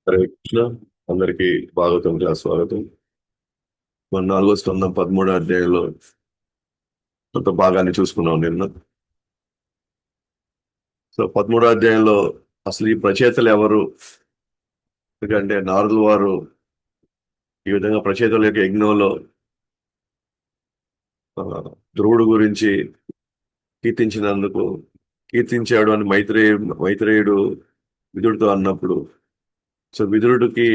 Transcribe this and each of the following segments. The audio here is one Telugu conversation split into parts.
హరే కృష్ణ. అందరికీ భాగవతం క్లాస్ స్వాగతం. మన 4వ స్కందం 13వ అధ్యాయంలో కొంత భాగాన్ని చూసుకున్నాం నిన్న. సో 13వ అధ్యాయంలో అసలు ఈ ప్రచేతలు ఎవరు? ఎందుకంటే నారదుల వారు ఈ విధంగా ప్రచేతల యొక్క యజ్ఞంలో ఆ, ధ్రువుడు గురించి కీర్తించినందుకు కీర్తించాడు అని మైత్రేయుడు విదురుడితో అన్నప్పుడు, సో విదురుడికి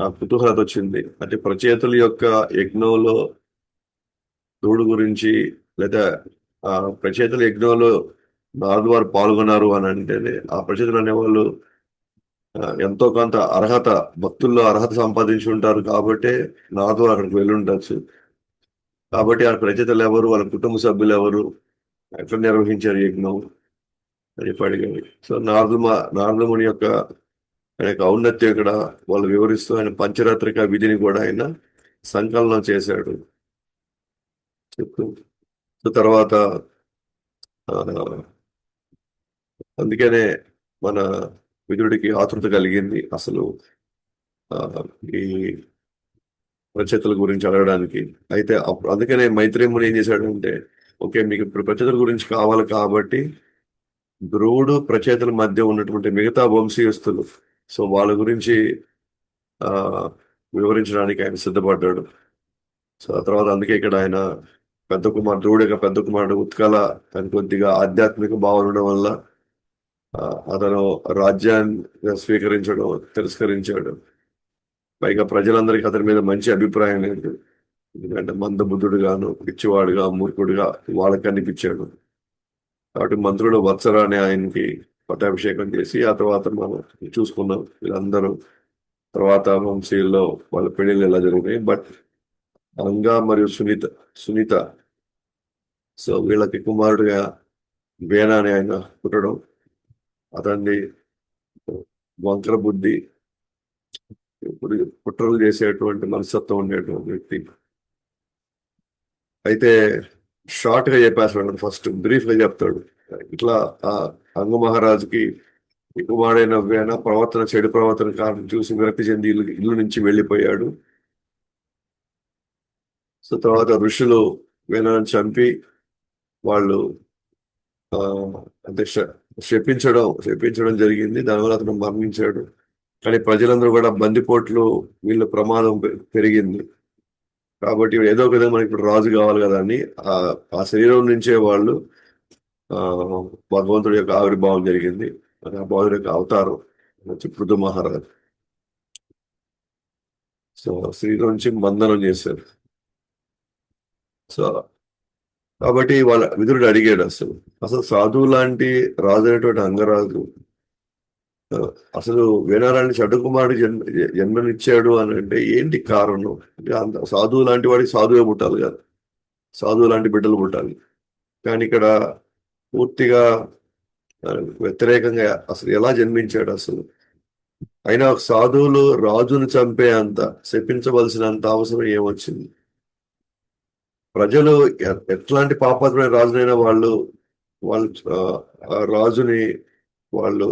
ఆ కుతూహలత వచ్చింది. అంటే ప్రచేతుల యొక్క యజ్ఞంలో ధ్రువుడు గురించి, లేదా ఆ ప్రచేతల యజ్ఞంలో నారదు వారు పాల్గొన్నారు అని అంటేనే ఆ ప్రచేతలు అనేవాళ్ళు ఎంతో కొంత అర్హత, భక్తుల్లో అర్హత సంపాదించి ఉంటారు కాబట్టి నారదు వారు అక్కడికి వెళ్ళి ఉండొచ్చు. కాబట్టి ఆ ప్రచేతలు ఎవరు, వాళ్ళ కుటుంబ సభ్యులు ఎవరు, ఎట్లా నిర్వహించారు యజ్ఞం అని అడిగారు. సో నారదముని యొక్క ఆయన యొక్క ఔన్నత్యం ఇక్కడ వాళ్ళు వివరిస్తూ ఆయన పంచరాత్రిక విధిని కూడా ఆయన సంకలనం చేశాడు చెప్తూ. సో తర్వాత ఆ, అందుకనే మన విదురుడికి ఆతృత కలిగింది అసలు ఆ, ఈ ప్రచేతల గురించి అడగడానికి. అయితే అందుకనే మైత్రేయుడు ఏం చేశాడంటే, ఓకే మీకు ఇప్పుడు ప్రచేతల గురించి కావాలి కాబట్టి ధ్రువుడు ప్రచేతల మధ్య ఉన్నటువంటి మిగతా వంశీయస్తులు, సో వాళ్ళ గురించి ఆ వివరించడానికి ఆయన సిద్ధపడ్డాడు. సో ఆ తర్వాత అందుకే ఇక్కడ ఆయన ధ్రువుడు యొక్క పెద్ద కుమారుడు ఉత్కల అని కొద్దిగా ఆధ్యాత్మిక భావన ఉండడం వల్ల ఆ, అతను రాజ్యాన్ని స్వీకరించడం తిరస్కరించాడు. పైగా ప్రజలందరికీ అతని మీద మంచి అభిప్రాయం లేదు. ఎందుకంటే మందబుద్ధుడుగాను, పిచ్చివాడుగా, మూర్ఖుడుగా వాళ్ళకి కనిపించాడు. కాబట్టి మంత్రుడు వత్సర అనే ఆయనకి పట్టాభిషేకం చేసి, ఆ తర్వాత మనం చూసుకున్నాం వీళ్ళందరూ తర్వాత వంశీయుల్లో వాళ్ళ పెళ్లిళ్ళు ఎలా జరిగినాయి. బట్ అంగ మరియు సునీత సునీత సో వీళ్ళకి కుమారుడుగా వేణ అనే ఆయన పుట్టడం, అతన్ని వంకర బుద్ధి, ఇప్పుడు కుట్రలు చేసేటువంటి మనస్తత్వం ఉండేటువంటి వ్యక్తి. అయితే షార్ట్ గా చెప్పేస్తాడు, ఫస్ట్ బ్రీఫ్ గా చెప్తాడు. ఇట్లా ఆ అంగ మహారాజుకి ఈ కుమారుడైన వేణ చెడు ప్రవర్తన కారణం చూసి విరక్తి చెంది ఇల్లు నుంచి వెళ్ళిపోయాడు. సో తర్వాత ఋషులు వేణాన్ని చంపి వాళ్ళు ఆ అంటే శపించడం జరిగింది. దానివల్ల అతను మరణించాడు. కానీ ప్రజలందరూ కూడా బందిపోట్లు, వీళ్ళ ప్రమాదం పెరిగింది. కాబట్టి ఏదో ఒక విధంగా మనకి ఇప్పుడు రాజు కావాలి కదా అని ఆ ఆ శరీరం నుంచే వాళ్ళు ఆ భగవంతుడి యొక్క ఆవిర్భావం జరిగింది. అది ఆ భగవంతుడి యొక్క అవతారం వచ్చి పృథు మహారాజు. సో శరీరం నుంచి మందనం చేశారు. సో కాబట్టి వాళ్ళ విదురుడు అడిగాడు, అసలు అసలు సాధువు లాంటి రాజు అయినటువంటి అంగరాజు ఆ, అసలు వేనారాయణ చటుకుమారుడు జన్మనిచ్చాడు అని అంటే ఏంటి కారణం? అంటే అంత సాధువు లాంటి వాడికి సాధువే పుట్టాలి కదా, సాధువు లాంటి బిడ్డలు పుట్టాలి. కానీ ఇక్కడ పూర్తిగా ఆ, వ్యతిరేకంగా అసలు ఎలా జన్మించాడు అసలు? అయినా సాధువులు రాజును చంపే అంత, శపించవలసినంత అవసరం ఏమొచ్చింది? ప్రజలు ఎట్లాంటి పాపాత్మైన రాజునైనా వాళ్ళు వాళ్ళు ఆ రాజుని వాళ్ళు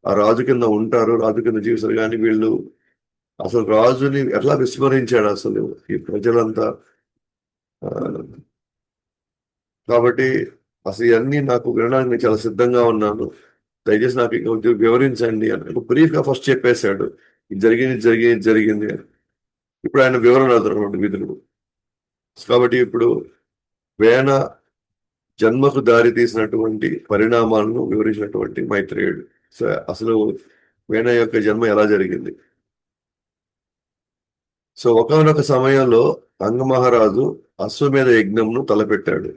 ఆ రాజు కింద ఉంటారు, రాజు కింద జీవిస్తారు. కానీ వీళ్ళు అసలు రాజుని ఎట్లా విస్మరించాడు అసలు ఈ ప్రజలంతా? ఆ, కాబట్టి అసలు ఇవన్నీ నాకు వినడానికి నేను చాలా సిద్ధంగా ఉన్నాను, దయచేసి నాకు ఇంకా కొంచెం వివరించండి అని బ్రీఫ్ గా ఫస్ట్ చెప్పేశాడు. ఇది జరిగింది అని. ఇప్పుడు ఆయన వివరణ అడుగుతున్నాడు విధులు. కాబట్టి ఇప్పుడు వేణ జన్మకు దారి తీసినటువంటి పరిణామాలను వివరించినటువంటి మైత్రేయుడు. సో అసలు వేణ యొక్క జన్మ ఎలా జరిగింది? సో ఒకానొక సమయంలో అంగమహారాజు అశ్వమేధ యజ్ఞంను తలపెట్టాడు.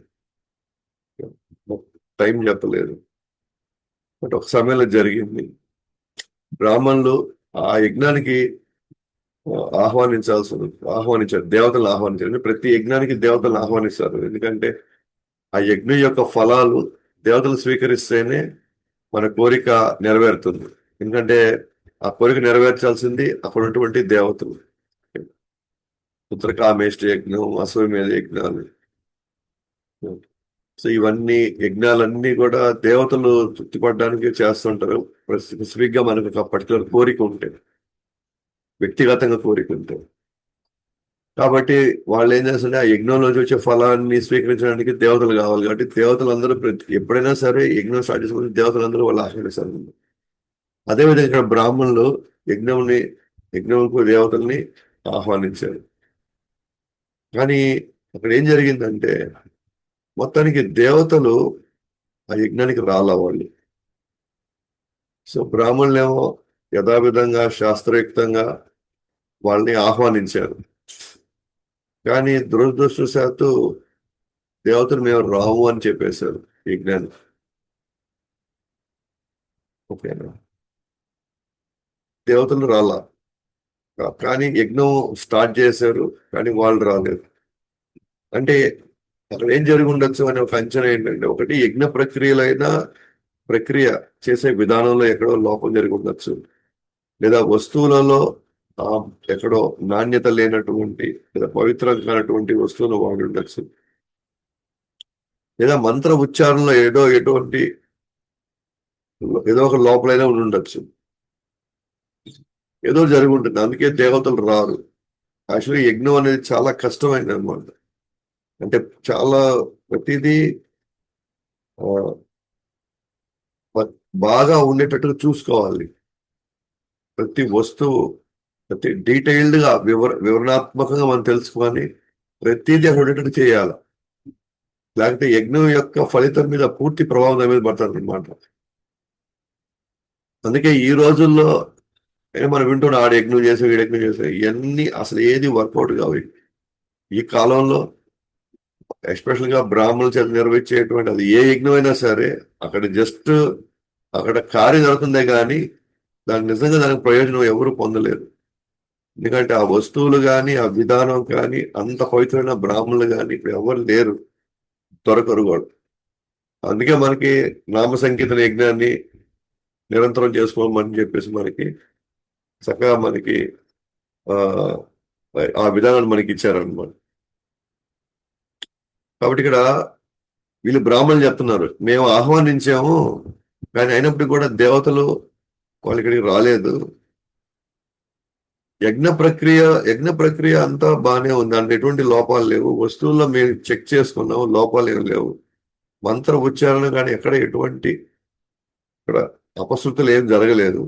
టైం చెప్పలేదు, బట్ ఒక సమయంలో జరిగింది. బ్రాహ్మణులు ఆ యజ్ఞానికి ఆహ్వానించారు, దేవతలను ఆహ్వానించారు. ప్రతి యజ్ఞానికి దేవతలను ఆహ్వానిస్తారు. ఎందుకంటే ఆ యజ్ఞం యొక్క ఫలాలు దేవతలు స్వీకరిస్తేనే మన కోరిక నెరవేరుతుంది. ఎందుకంటే ఆ కోరిక నెరవేర్చాల్సింది అక్కడ ఉన్నటువంటి దేవతలు. ఉత్తరకామేష్టి యజ్ఞం, అశ్వమేధ యజ్ఞాలు, సో ఇవన్నీ యజ్ఞాలన్నీ కూడా దేవతలు తృప్తి పడడానికి చేస్తుంటారు. స్పెసిఫిక్ గా మనకు ఒక పర్టికులర్ కోరిక ఉంటే. వ్యక్తిగతంగా కోరికలతో. కాబట్టి వాళ్ళు ఏం చేస్తుంటే ఆ యజ్ఞంలోంచి వచ్చే ఫలాన్ని స్వీకరించడానికి దేవతలు కావాలి కాబట్టి దేవతలందరూ ఎప్పుడైనా సరే యజ్ఞం స్టార్ట్ చేసుకుంటే దేవతలందరూ వాళ్ళు ఆహ్వానిస్తారు. అదేవిధంగా ఇక్కడ బ్రాహ్మణులు యజ్ఞంని యజ్ఞంకు దేవతల్ని ఆహ్వానించారు. కానీ అక్కడ ఏం జరిగిందంటే మొత్తానికి దేవతలు ఆ యజ్ఞానికి రాలా వాళ్ళు. సో బ్రాహ్మణులేమో యథావిధంగా శాస్త్రయుక్తంగా వాళ్ళని ఆహ్వానించారు. కానీ దురదృష్టవశాత్తు దేవతలు మేము రాము అని చెప్పేశారు యజ్ఞానికి. ఓకేనా? దేవతలు రాలా. కానీ యజ్ఞం స్టార్ట్ చేశారు కానీ వాళ్ళు రాలేదు. అంటే అక్కడ ఏం జరిగి ఉండొచ్చు అనే ఒక అంచనా ఏంటంటే, ఒకటి యజ్ఞ ప్రక్రియలైనా ప్రక్రియ చేసే విధానంలో ఎక్కడో లోపం జరిగి ఉండొచ్చు, లేదా వస్తువులలో ఆ, ఎక్కడో నాణ్యత లేనటువంటి లేదా పవిత్రం కానటువంటి వస్తువులు వాడి ఉండొచ్చు, లేదా మంత్ర ఉచ్చారణలో ఏదో ఒక లోపలైనా ఉండి ఉండొచ్చు. ఏదో జరిగి ఉంటుంది, అందుకే దేవతలు రారు. యాక్చువల్లీ యజ్ఞం అనేది చాలా కష్టమైనది అనమాట. అంటే చాలా ప్రతిదీ ఆ, బాగా ఉండేటట్టుగా చూసుకోవాలి. ప్రతి వస్తువు ప్రతి డీటెయిల్డ్ గా వివరణాత్మకంగా మనం తెలుసుకొని ప్రతిదీ అక్కడ ఉండేటట్టు చేయాలి. లేకపోతే యజ్ఞం యొక్క ఫలితం మీద పూర్తి ప్రభావం దాని మీద పడుతుంది అనమాట. అందుకే ఈ రోజుల్లో మనం వింటున్న ఆడ యజ్ఞం చేసే వీడు యజ్ఞం చేసే ఇవన్నీ అసలు ఏది వర్కౌట్ కావు. ఈ కాలంలో ఎస్పెషల్ గా బ్రాహ్మణుల చేత నిర్వహించేటువంటి అది ఏ యజ్ఞం అయినా సరే అక్కడ జస్ట్ అక్కడ కార్యం జరుగుతుందే కానీ దానికి ప్రయోజనం ఎవరు పొందలేరు. ఎందుకంటే ఆ వస్తువులు కానీ ఆ విధానం కానీ అంత పవిత్రమైన బ్రాహ్మణులు కానీ ఇప్పుడు ఎవరు లేరు, దొరకరు కూడా. అందుకే మనకి నామ సంకీర్తన యజ్ఞాన్ని నిరంతరం చేసుకోమని చెప్పేసి మనకి చక్కగా మనకి ఆ ఆ విధానాన్ని మనకి ఇచ్చారనమాట. కాబట్టి ఇక్కడ వీళ్ళు బ్రాహ్మణులు చెప్తున్నారు మేము ఆహ్వానించాము కానీ అయినప్పటికీ కూడా దేవతలు వాళ్ళు ఇక్కడికి రాలేదు. యజ్ఞ ప్రక్రియ అంతా బాగానే ఉంది, దాంట్లో ఎటువంటి లోపాలు లేవు. వస్తువుల్లో మేము చెక్ చేసుకున్నాము, లోపాలు ఏమి లేవు. మంత్ర ఉచ్చారణ కానీ ఎక్కడ ఎటువంటి ఇక్కడ అపశృతులు ఏం జరగలేదు.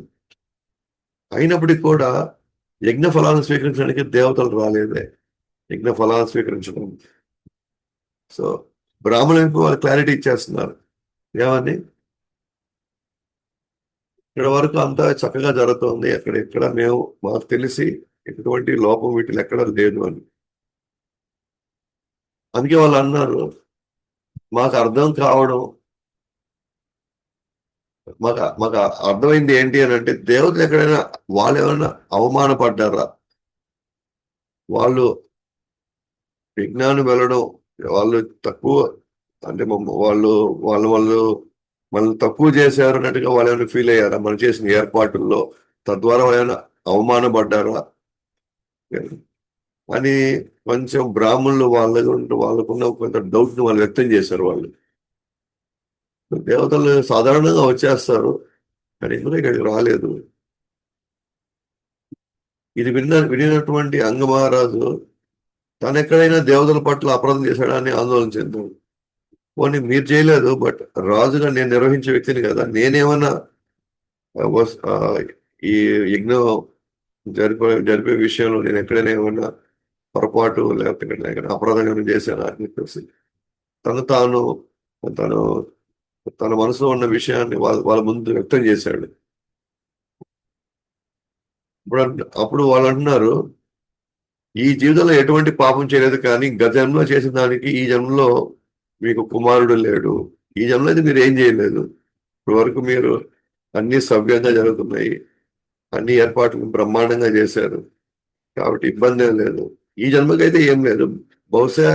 అయినప్పటికీ కూడా యజ్ఞ ఫలాలను స్వీకరించడానికి దేవతలు రాలేదే యజ్ఞ ఫలాలను స్వీకరించడం. సో బ్రాహ్మణులకు వాళ్ళు క్లారిటీ ఇచ్చేస్తున్నారు ఏమని, ఇక్కడ వరకు అంతా చక్కగా జరుగుతోంది, ఎక్కడ మేము మాకు తెలిసి ఎటువంటి లోపం వీటిలో ఎక్కడ లేదు అని. అందుకే వాళ్ళు అన్నారు మాకు అర్థం కావడం మాకు అర్థమైంది ఏంటి అని అంటే దేవతలు ఎక్కడైనా వాళ్ళు ఏమైనా అవమానపడ్డారా, వాళ్ళు విజ్ఞానం వెళ్ళడం వాళ్ళు తక్కువ అంటే వాళ్ళు మనల్ని తక్కువ చేశారు అన్నట్టుగా వాళ్ళు ఏమైనా ఫీల్ అయ్యారా మనం చేసిన ఏర్పాటుల్లో, తద్వారా వాళ్ళు ఏమైనా అవమానపడ్డారా అని కొంచెం బ్రాహ్మణులు వాళ్ళకున్న కొంత డౌట్ ని వాళ్ళు వ్యక్తం చేశారు. వాళ్ళు దేవతలు సాధారణంగా వచ్చేస్తారు కానీ ఎందుకు ఇక్కడికి రాలేదు. ఇది వినినటువంటి అంగమహారాజు తను ఎక్కడైనా దేవతల పట్ల అపరాధం చేశాడని ఆందోళన చెందాడు. పోనీ మీరు చేయలేదు, బట్ రాజుగా నేను నిర్వహించే వ్యక్తిని కదా, నేనేమన్నా ఈ యజ్ఞం జరిపే విషయంలో నేను ఎక్కడైనా ఏమన్నా పొరపాటు లేకపోతే ఎక్కడ అపరాధం ఏమైనా చేశానా అని చెప్పేసి తను తాను తను తన మనసులో ఉన్న విషయాన్ని వాళ్ళ ముందు వ్యక్తం చేశాడు. అప్పుడు వాళ్ళు అంటున్నారు ఈ జీవితంలో ఎటువంటి పాపం చేయలేదు కానీ గత జన్మలో చేసిన దానికి ఈ జన్మలో మీకు కుమారుడు లేడు, ఈ జన్మలో అయితే మీరు ఏం చేయలేదు, ఇప్పటి వరకు మీరు అన్ని సవ్యంగా జరుగుతున్నాయి, అన్ని ఏర్పాట్లు బ్రహ్మాండంగా చేశారు కాబట్టి ఇబ్బంది ఏం లేదు, ఈ జన్మకైతే ఏం లేదు. బహుశా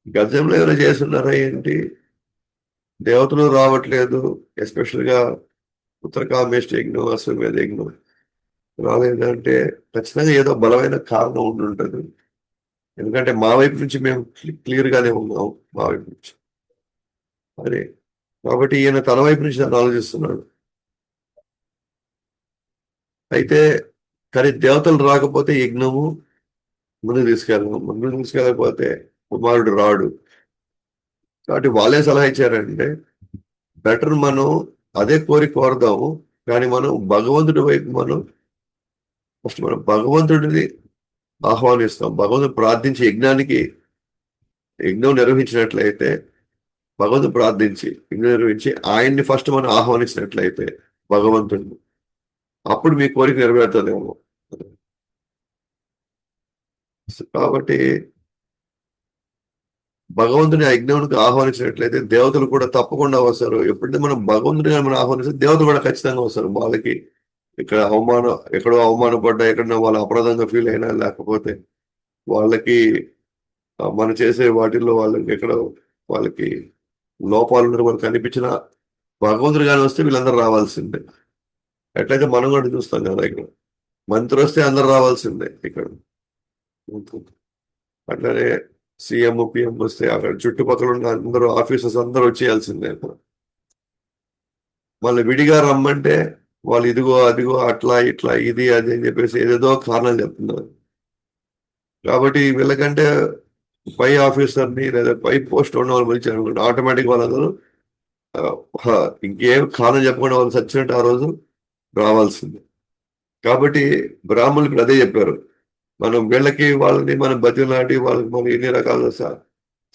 గత జన్మలో ఏమైనా చేస్తున్నారా ఏంటి, దేవతలు రావట్లేదు, ఎస్పెషల్ గా ఉత్తరకామేష్టి యజ్ఞం అశ్వమేధ యజ్ఞం రాలేదంటే ఖచ్చితంగా ఏదో బలమైన కారణం ఉండి ఉంటుంది. ఎందుకంటే మా వైపు నుంచి మేము క్లియర్ గానే ఉన్నాం, మా వైపు నుంచి అదే. కాబట్టి ఈయన తన వైపు నుంచి దాన్ని ఆలోచిస్తున్నాడు. అయితే కానీ దేవతలు రాకపోతే యజ్ఞము ముందుకు తీసుకెళ్ళకపోతే కుమారుడు రాడు. కాబట్టి వాళ్ళే సలహా ఇచ్చారంటే బెటర్ మనం అదే కోరదాము. కానీ మనం భగవంతుడి వైపు ఫస్ట్ మనం భగవంతుడిని ఆహ్వానిస్తాం. భగవంతుడు ప్రార్థించి యజ్ఞం నిర్వహించినట్లయితే, భగవంతుడు ప్రార్థించి యజ్ఞం నిర్వహించి ఆయన్ని ఫస్ట్ మనం ఆహ్వానించినట్లయితే భగవంతుడిని, అప్పుడు మీ కోరిక నెరవేరుతుందేమో. కాబట్టి భగవంతుని ఆ యజ్ఞానికి ఆహ్వానించినట్లయితే దేవతలు కూడా తప్పకుండా వస్తారు. ఎప్పుడైతే మనం భగవంతుడిని మనం ఆహ్వానిస్తే దేవతలు కూడా ఖచ్చితంగా వస్తారు. వాళ్ళకి ఎక్కడో అవమానపడ్డా, ఎక్కడన్నా వాళ్ళు అపరాధంగా ఫీల్ అయినా, లేకపోతే వాళ్ళకి మనం చేసే వాటిల్లో వాళ్ళకి లోపాలు ఉన్నట్టు మనకు కనిపించిన భగవంతుడు కానీ వస్తే వీళ్ళందరూ రావాల్సిందే. ఎట్లయితే మనం కూడా చూస్తాం కదా, ఇక్కడ మంత్రి వస్తే అందరు రావాల్సిందే. ఇక్కడ అట్లనే సీఎం పిఎం వస్తే అక్కడ చుట్టుపక్కల ఉన్న అందరూ ఆఫీసర్స్ అందరూ వచ్చేయాల్సిందే. మళ్ళీ విడిగా రమ్మంటే వాళ్ళు ఇదిగో అదిగో అట్లా ఇట్లా ఇది అది అని చెప్పేసి ఏదేదో కారణాలు చెప్తున్నారు. కాబట్టి వీళ్ళకంటే పై ఆఫీసర్ని లేదా పై పోస్ట్ ఉన్న వాళ్ళు పిలిచారు అనుకోండి, ఆటోమేటిక్ వాళ్ళందరూ ఇంకేం కారణం చెప్పకుండా వాళ్ళు చచ్చినట్టు ఆ రోజు రావాల్సింది. కాబట్టి బ్రాహ్మణులు ఇప్పుడు అదే చెప్పారు, మనం వీళ్ళకి వాళ్ళని మనం బతిలాడి వాళ్ళకి మనం ఎన్ని రకాల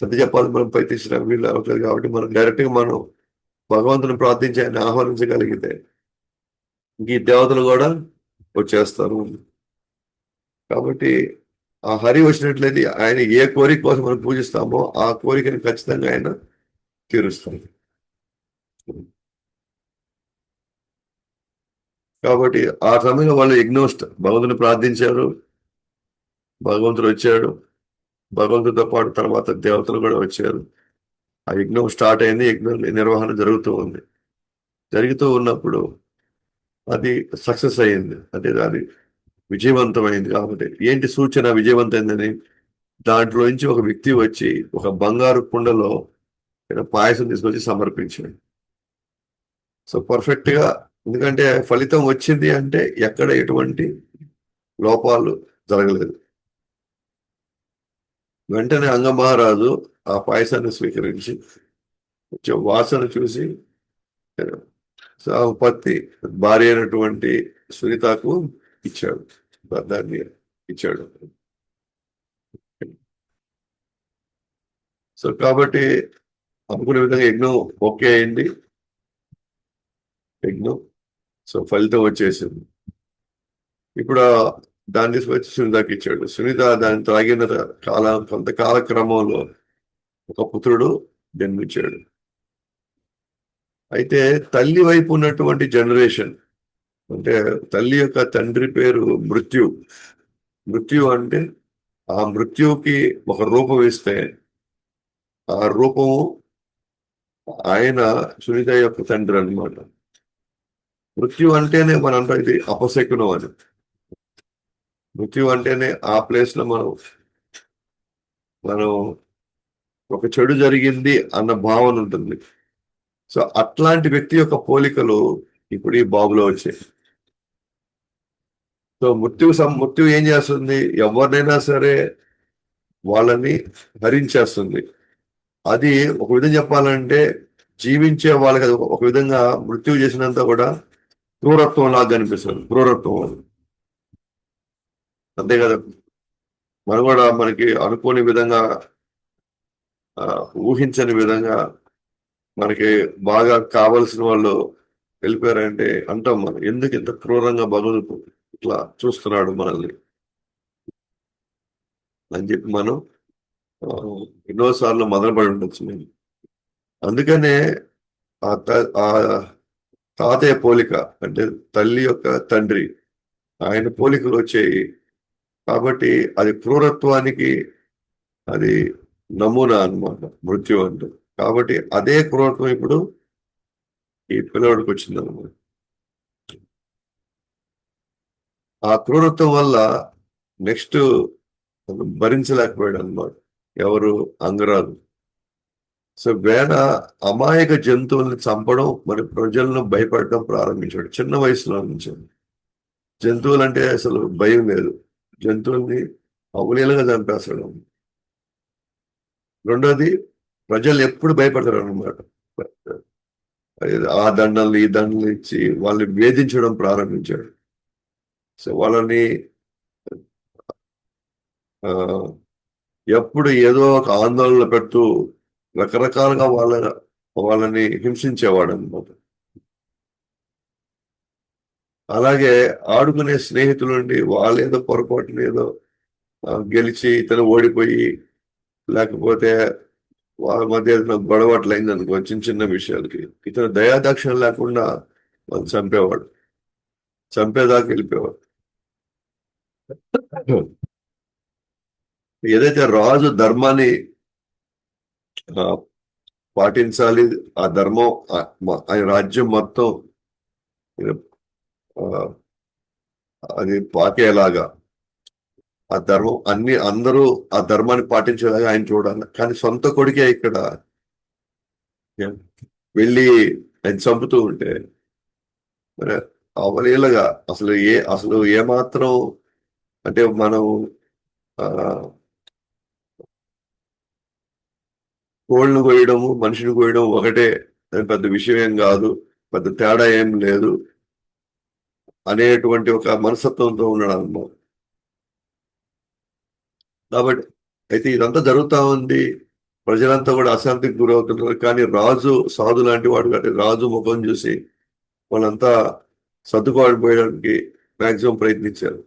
సర్ది చెప్పాలి, మనం పై తీసిన వీళ్ళు అవుతుంది. కాబట్టి మనం డైరెక్ట్గా మనం భగవంతుని ప్రార్థించి ఆయన ఆహ్వానించగలిగితే ఈ దేవతలు కూడా వచ్చేస్తారు. కాబట్టి ఆ హరి వచ్చినట్లయితే ఆయన ఏ కోరిక కోసం మనం పూజిస్తామో ఆ కోరికని ఖచ్చితంగా ఆయన తీరుస్తాడు. కాబట్టి ఆ సమయంలో వాళ్ళు భగవంతుని ప్రార్థించారు, భగవంతుడు వచ్చాడు. భగవంతుడితో పాటు తర్వాత దేవతలు కూడా వచ్చారు. ఆ యజ్ఞం స్టార్ట్ అయింది, యజ్ఞం నిర్వహణ జరుగుతూ ఉంది. జరుగుతూ ఉన్నప్పుడు అది సక్సెస్ అయ్యింది, అంటే అది విజయవంతమైంది. కాబట్టి ఏంటి సూచన విజయవంతమైందని, దాంట్లో నుంచి ఒక వ్యక్తి వచ్చి ఒక బంగారు కుండలో పాయసం తీసుకొచ్చి సమర్పించాడు. సో పర్ఫెక్ట్ గా, ఎందుకంటే ఫలితం వచ్చింది అంటే ఎక్కడ ఎటువంటి లోపాలు జరగలేదు. వెంటనే అంగమహారాజు ఆ పాయసాన్ని స్వీకరించి వాసన చూసి పత్తి భార్య అయినటువంటి సునీతకు ఇచ్చాడు, దాన్ని ఇచ్చాడు. సో కాబట్టి అనుకునే విధంగా యజ్ఞం ఓకే అయింది. యజ్ఞం సో ఫలితం వచ్చేసింది. ఇప్పుడు దాన్ని తీసుకొచ్చి సునీతకి ఇచ్చాడు. సునీత దాన్ని తాగిన కొంతకాల క్రమంలో ఒక పుత్రుడు జన్మించాడు. అయితే తల్లి వైపు ఉన్నటువంటి జనరేషన్, అంటే తల్లి యొక్క తండ్రి పేరు మృత్యు అంటే ఆ మృత్యువుకి ఒక రూపం ఇస్తే ఆ రూపము ఆయన సునీత యొక్క తండ్రి అన్నమాట. మృత్యు అంటేనే మనం అంటాం ఇది అపశకునం అని. మృత్యు అంటేనే ఆ ప్లేస్ లో మనం ఒక చెడు జరిగింది అన్న భావన ఉంటుంది. సో అట్లాంటి వ్యక్తి యొక్క పోలికలు ఇప్పుడు ఈ బాబులో వచ్చాయి. సో మృత్యు ఏం చేస్తుంది, ఎవరినైనా సరే వాళ్ళని హరించేస్తుంది. అది ఒక విధంగా చెప్పాలంటే జీవించే వాళ్ళకి అది ఒక విధంగా మృత్యు చేసినంత కూడా క్రూరత్వం లాగా కనిపిస్తుంది. క్రూరత్వం అంతే కదా, మనం కూడా మనకి అనుకోని విధంగా ఊహించని విధంగా మనకి బాగా కావలసిన వాళ్ళు వెళ్ళిపోయారంటే అంటాం మనం, ఎందుకు ఇంత క్రూరంగా భగవంతుడు ఇట్లా చూస్తున్నాడు మనల్ని అని చెప్పి మనం ఎన్నోసార్లు మొదలుపడి ఉండొచ్చు మేము. అందుకనే ఆ తాతయ్య పోలిక, అంటే తల్లి యొక్క తండ్రి, ఆయన పోలికలు వచ్చాయి. కాబట్టి అది క్రూరత్వానికి అది నమూనా అన్నమాట మృత్యు అంటే. కాబట్టి అదే క్రూరత్వం ఇప్పుడు ఈ పిల్లవాడికి వచ్చింది అన్నమాట. ఆ క్రూరత్వం వల్ల నెక్స్ట్ భరించలేకపోయాడు అన్నమాట ఎవరు, అంగరాజు. సో అమాయక జంతువుల్ని చంపడం, మరి ప్రజలను భయపడడం ప్రారంభించాడు చిన్న వయసులో నుంచి. జంతువులంటే అసలు భయం లేదు. జంతువుల్ని అవలీలగా చంపేస్తాడు. రెండోది, ప్రజలు ఎప్పుడు భయపడతారు అనమాట. ఆ దండలు ఈ దండలు ఇచ్చి వాళ్ళని వేధించడం ప్రారంభించాడు. సో వాళ్ళని ఆ, ఎప్పుడు ఏదో ఒక ఆందోళన పెడుతూ రకరకాలుగా వాళ్ళని హింసించేవాడు అనమాట. అలాగే ఆడుకునే స్నేహితులుండి వాళ్ళేదో పొరపాటున ఏదో గెలిచి ఇతను ఓడిపోయి, లేకపోతే వాళ్ళ మధ్య ఏదైనా గొడవ అట్లయింది అనుకో చిన్న చిన్న విషయాలకి, ఇతను దయాదాక్షిణ్యం లేకుండా వాళ్ళు చంపేవాడు, చంపేదాకా వెళ్ళిపోయేవాడు. ఏదైతే రాజు ధర్మాన్ని ఆ, పాటించాలి, ఆ ధర్మం ఆయన రాజ్యం మొత్తం ఆ, అది పాకేలాగా, ఆ ధర్మం అందరూ ఆ ధర్మాన్ని పాటించేలాగా ఆయన చూడాలి. కానీ సొంత కొడుకే ఇక్కడ వెళ్ళి ఆయన చంపుతూ ఉంటే మరి అవలీలగా అసలు ఏమాత్రం అంటే మనం ఆ కోళ్ళను కోయడము మనిషిని కోయడం ఒకటే, అది పెద్ద విషయం ఏం కాదు, పెద్ద తేడా ఏం లేదు అనేటువంటి ఒక మనస్తత్వంతో ఉండడం అన్నమాట. కాబట్టి అయితే ఇదంతా జరుగుతా ఉంది, ప్రజలంతా కూడా అశాంతికి గురవుతున్నారు. కానీ రాజు సాధు లాంటి వాడు కాబట్టి రాజు ముఖం చూసి వాళ్ళంతా సర్దుకోవడానికి మాక్సిమం ప్రయత్నించారు.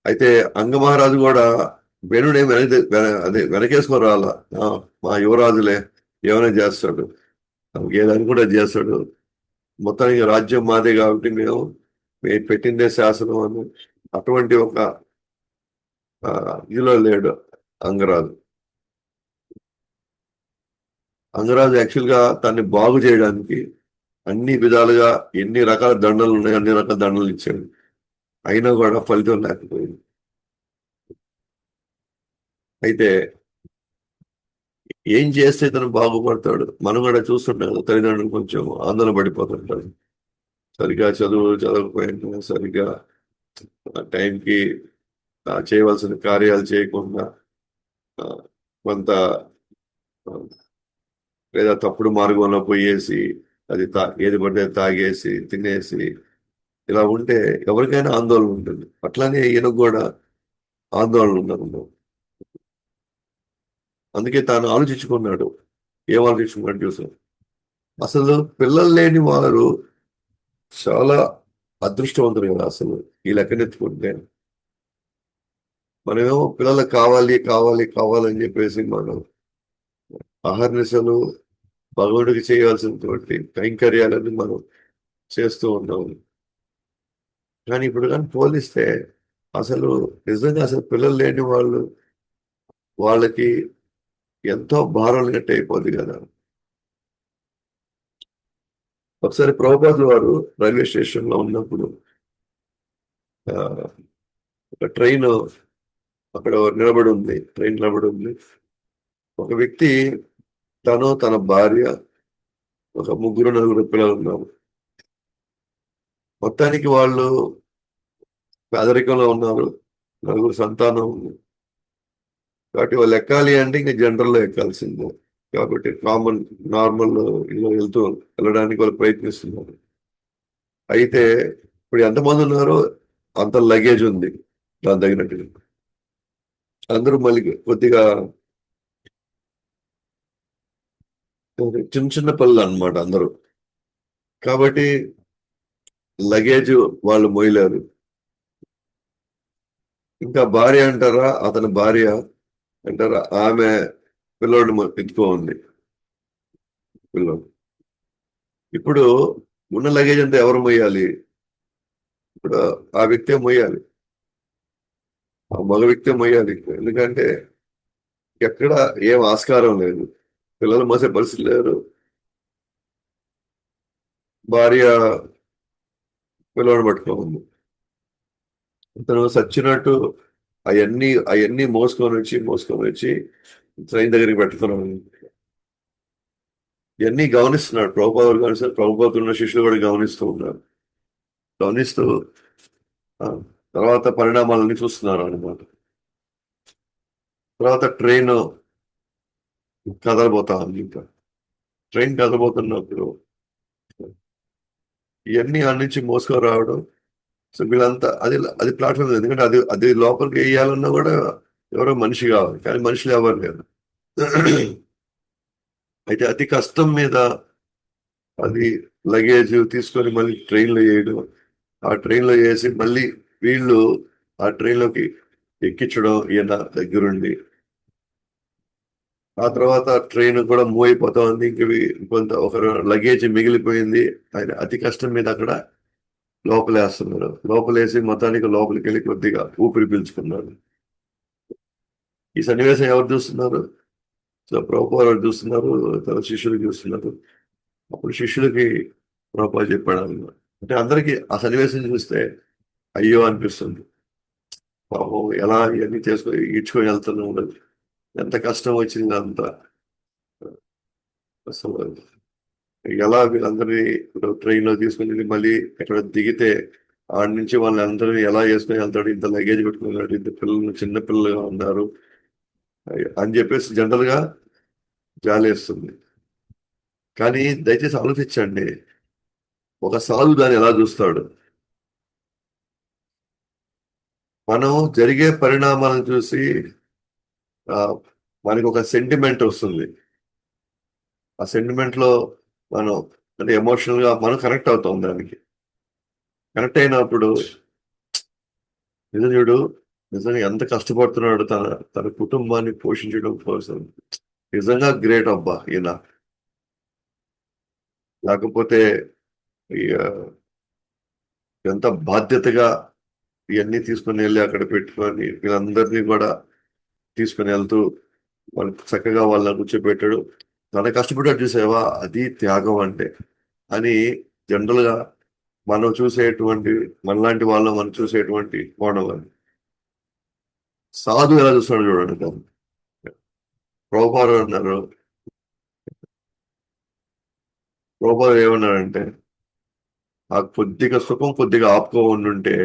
అయితే అంగమహారాజు కూడా వేణుడే అదే వెనకేసుకొని రావాలా, మా యువరాజులే ఏమైనా చేస్తాడు, ఏదని కూడా చేస్తాడు, మొత్తానికి రాజ్యం మాదే కాబట్టి మేము పెట్టిందే శాసనం అని అటువంటి ఒక ఇదిలో లేడు అంగరాజు. అంగరాజు యాక్చువల్గా తన్ని బాగు చేయడానికి అన్ని విధాలుగా ఎన్ని రకాల దండలు ఉన్నాయి అన్ని రకాల దండలు ఇచ్చాడు, అయినా కూడా ఫలితం లేకపోయింది. అయితే ఏం చేస్తే తను బాగుపడతాడు, మనం కూడా చూస్తుంటాం కదా, తల్లిదండ్రులు కొంచెం ఆందోళన పడిపోతుంటారు. సరిగా చదవకపోయినా, సరిగా టైంకి చేయవలసిన కార్యాలు చేయకుండా ఆ, కొంత ఆ, లేదా తప్పుడు మార్గంలో పోయేసి అది ఏది పడితే తాగేసి తినేసి ఇలా ఉంటే ఎవరికైనా ఆందోళన ఉంటుంది. అట్లానే ఈయనకు కూడా ఆందోళన ఉన్నాను. అందుకే తాను ఆలోచించుకున్నాడు. ఏం ఆలోచించుకున్నాడు చూసాం. అసలు పిల్లలు లేని వారు చాలా అదృష్టవంతులు కదా అసలు. ఈ లెక్కనెత్తుకుంటే మనమేమో పిల్లలకు కావాలి కావాలి కావాలని చెప్పేసి మనం అహర్నిశలు భగవుడికి చేయాల్సినటువంటి కైంకర్యాలని మనం చేస్తూ ఉన్నాము. కానీ ఇప్పుడు కానీ పోలిస్తే అసలు నిజంగా అసలు పిల్లలు లేని వాళ్ళకి ఎంతో భారం లేనట్టు అయిపోద్ది కదా. ఒకసారి ప్రభుపాదులు వారు రైల్వే స్టేషన్ లో ఉన్నప్పుడు ఆ, ఒక ట్రైన్ అక్కడ ట్రైన్ నిలబడి ఉంది. ఒక వ్యక్తి, తన భార్య, ఒక ముగ్గురు నలుగురు పిల్లలు ఉన్నారు. మొత్తానికి వాళ్ళు పేదరికంలో ఉన్నారు, నలుగురు సంతానం ఉంది. కాబట్టి వాళ్ళు ఎక్కాలి అంటే ఇంకా జనరల్లో ఎక్కాల్సిందే. కాబట్టి నార్మల్ ఇల్లు వెళ్ళడానికి వాళ్ళు ప్రయత్నిస్తున్నారు. అయితే ఇప్పుడు ఎంతమంది ఉన్నారో అంత లగేజ్ ఉంది దాని తగినట్టుగా. అందరూ మళ్ళీ కొద్దిగా చిన్న చిన్న పిల్లలు అన్నమాట అందరూ. కాబట్టి లగేజ్ వాళ్ళు మోయలేరు. ఇంకా భార్య అంటారా, అతని భార్య అంటారా, ఆమె పిల్లోడిని ఎత్తుకో ఉంది. పిల్లోడు ఇప్పుడు ఉన్న లగేజ్ అంతా ఎవరు మోయాలి? ఇప్పుడు ఆ వ్యక్తే మోయాలి, ఆ మగ వ్యక్తే మోయాలి. ఎందుకంటే ఎక్కడ ఏం ఆస్కారం లేదు, పిల్లలు మోసే పరిస్థితి లేరు. భార్య పిల్లోడు పట్టుకో ఉంది. అతను సచ్చినట్టు అవన్నీ మోసుకొని వచ్చి ట్రైన్ దగ్గరికి పెట్టుకున్నాను. ఇవన్నీ గమనిస్తున్నాడు ప్రభుపాదులు, గమనిస్తారు, ప్రభుపాదులు ఉన్న శిష్యులు కూడా గమనిస్తూ ఉన్నారు. గమనిస్తూ ఆ, తర్వాత పరిణామాలన్నీ చూస్తున్నారు అనమాట. తర్వాత ట్రైన్ కదలబోతా ఉంది. ఇంకా ట్రైన్ కదలబోతున్నప్పుడు ఇవన్నీ ఆ నుంచి మోసుకొని రావడం. సో వీళ్ళంతా అది ప్లాట్ఫామ్, ఎందుకంటే అది అది లోపలికి వేయాలన్నా కూడా ఎవరో మనిషి కావాలి, కానీ మనుషులు ఎవరు లేరు. అయితే అతి కష్టం మీద అది లగేజ్ తీసుకొని మళ్ళీ ట్రైన్లో వేయడం, ఆ ట్రైన్లో వేసి మళ్ళీ వీళ్ళు ఆ ట్రైన్లోకి ఎక్కించడం ఈయన దగ్గరుండి, ఆ తర్వాత ట్రైన్ కూడా మూవ్ అయిపోతా ఉంది. ఇంక కొంత ఒక లగేజ్ మిగిలిపోయింది. ఆయన అతి కష్టం మీద అక్కడ లోపలేస్తున్నారు. లోపలేసి మొత్తానికి లోపలికి వెళ్ళి కొద్దిగా ఊపిరి పీల్చుకున్నారు. ఈ సన్నివేశం ఎవరు చూస్తున్నారు? సో ప్రభుపాద గారు చూస్తున్నారు, తర్వాత శిష్యులు చూస్తున్నారు. అప్పుడు శిష్యులకి ప్రభుపాద చెప్పాడు అన్నమాట. అంటే అందరికీ ఆ సన్నివేశం చూస్తే అయ్యో అనిపిస్తుంది. పాపం ఎలా ఇవన్నీ చేసుకొని ఈడ్చుకొని వెళ్తున్నాం, ఎంత కష్టం వచ్చింది అంత. అసలు ఎలా వీళ్ళందరినీ ఇప్పుడు ట్రైన్ లో తీసుకుని వెళ్ళి మళ్ళీ ఎక్కడ దిగితే ఆడ నుంచి వాళ్ళని అందరినీ ఎలా చేసుకుని వెళ్తాడు, ఇంత లగేజ్ పెట్టుకున్నాడు, ఇంత పిల్లలు చిన్న పిల్లలుగా ఉన్నారు అని చెప్పేసి జనరల్ గా జాలేస్తుంది. కానీ దయచేసి ఆలోచించండి, ఒక సాధువు దాన్ని ఎలా చూస్తాడు. మనం జరిగే పరిణామాలను చూసి ఆ, మనకి ఒక సెంటిమెంట్ వస్తుంది. ఆ సెంటిమెంట్ లో మనం అంటే ఎమోషనల్ గా మనం కనెక్ట్ అవుతాం దానికి. కనెక్ట్ అయినప్పుడు నిజుడు నిజంగా ఎంత కష్టపడుతున్నాడు తన తన కుటుంబాన్ని పోషించడం కోసం, నిజంగా గ్రేట్ అబ్బా ఈయన. లేకపోతే ఈ, ఎంత బాధ్యతగా ఇవన్నీ తీసుకుని వెళ్ళి అక్కడ పెట్టుకొని వీళ్ళందరినీ కూడా తీసుకుని వెళ్తూ వాళ్ళు చక్కగా వాళ్ళని కూర్చోబెట్టాడు. తన కష్టపడ్డాడు చూసావా, అది త్యాగం అంటే అని. జనరల్ గా మనం చూసేటువంటి మనలాంటి వాళ్ళం మనం చూసేటువంటి కోణం అది. సాధు ఎలా చూస్తున్నాడు చూడండి దాన్ని. ప్రభుపాద అన్నారు, ప్రభుపాద ఏమన్నారంటే ఆ కొద్దిగా సుఖం కొద్దిగా ఆపుకోండి,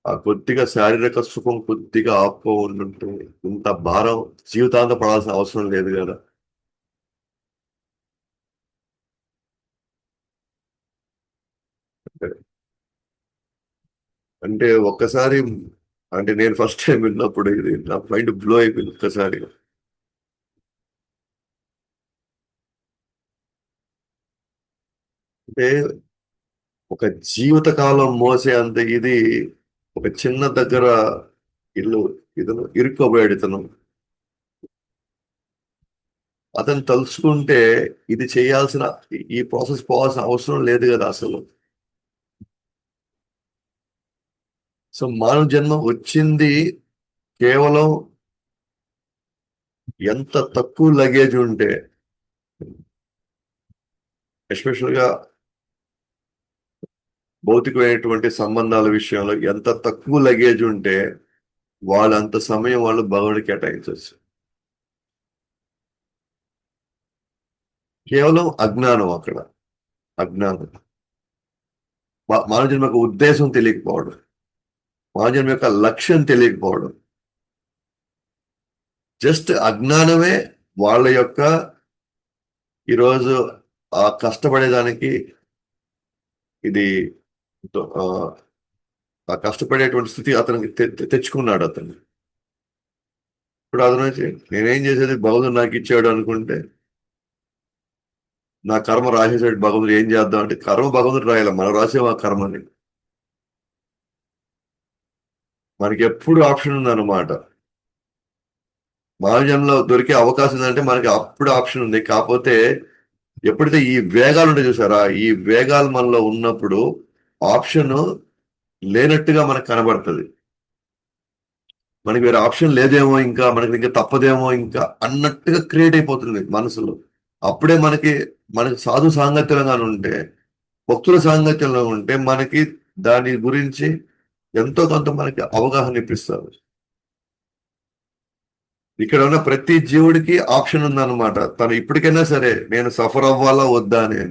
ఆ కొద్దిగా శారీరక సుఖం కొద్దిగా ఆపుకోండి, ఇంత భారం జీవితాంతం పడాల్సిన అవసరం లేదు కదా. అంటే ఒక్కసారి, అంటే నేను ఫస్ట్ టైం విన్నప్పుడు ఇది నా మైండ్ బ్లో అయిపోయింది ఒక్కసారి. అంటే ఒక జీవితకాలం మోసే అంత ఇది ఒక చిన్న దగ్గర ఇల్లు ఇతను ఇరుక్కోబోయాడు. ఇతను అతను తలుచుకుంటే ఇది చేయాల్సిన ఈ ప్రాసెస్ పోవాల్సిన అవసరం లేదు కదా అసలు. సో మానవ జన్మ వచ్చింది కేవలం ఎంత తక్కువ లగేజ్ ఉంటే, ఎస్పెషల్ గా భౌతికమైనటువంటి సంబంధాల విషయంలో ఎంత తక్కువ లగేజ్ ఉంటే వాళ్ళు అంత సమయం వాళ్ళు భగవానికి కేటాయించవచ్చు. కేవలం అజ్ఞానం అక్కడ, అజ్ఞానం. మానవ జన్మ యొక్క ఉద్దేశం తెలియకపోవడం, మానవ జన్మ యొక్క లక్ష్యం తెలియకపోవడం, జస్ట్ అజ్ఞానమే వాళ్ళ యొక్క ఈరోజు ఆ కష్టపడేదానికి ఇది ఆ ఆ కష్టపడేటువంటి స్థితి అతనికి తెచ్చుకున్నాడు అతను. ఇప్పుడు అతను వచ్చి నేనేం చేసేది భగవంతుడు నాకు ఇచ్చాడు అనుకుంటే, నా కర్మ రాసేసాడు భగవంతుడు, ఏం చేద్దాం అంటే కర్మ భగవంతుడు రాయాలి, మనం రాసేం ఆ కర్మని. మనకి ఎప్పుడు ఆప్షన్ ఉందన్నమాట. మానవ దొరికే అవకాశం ఉందంటే మనకి అప్పుడు ఆప్షన్ ఉంది. కాకపోతే ఎప్పుడైతే ఈ వేగాలు ఉంటాయి చూసారా, ఈ వేగాలు మనలో ఉన్నప్పుడు ఆప్షన్ లేనట్టుగా మనకు కనబడుతుంది. మనకి వేరే ఆప్షన్ లేదేమో, ఇంకా మనకి ఇంకా తప్పదేమో ఇంకా అన్నట్టుగా క్రియేట్ అయిపోతుంది మనసులో. అప్పుడే మనకి మనకి సాధు సాంగత్యంగా ఉంటే, భక్తుల సాంగత్యంలో ఉంటే మనకి దాని గురించి ఎంతో కొంత మనకి అవగాహన ఇప్పిస్తారు. ఇక్కడ ఉన్న ప్రతి జీవుడికి ఆప్షన్ ఉందన్నమాట, తను ఇప్పటికైనా సరే నేను సఫర్ అవ్వాలా వద్దా అని.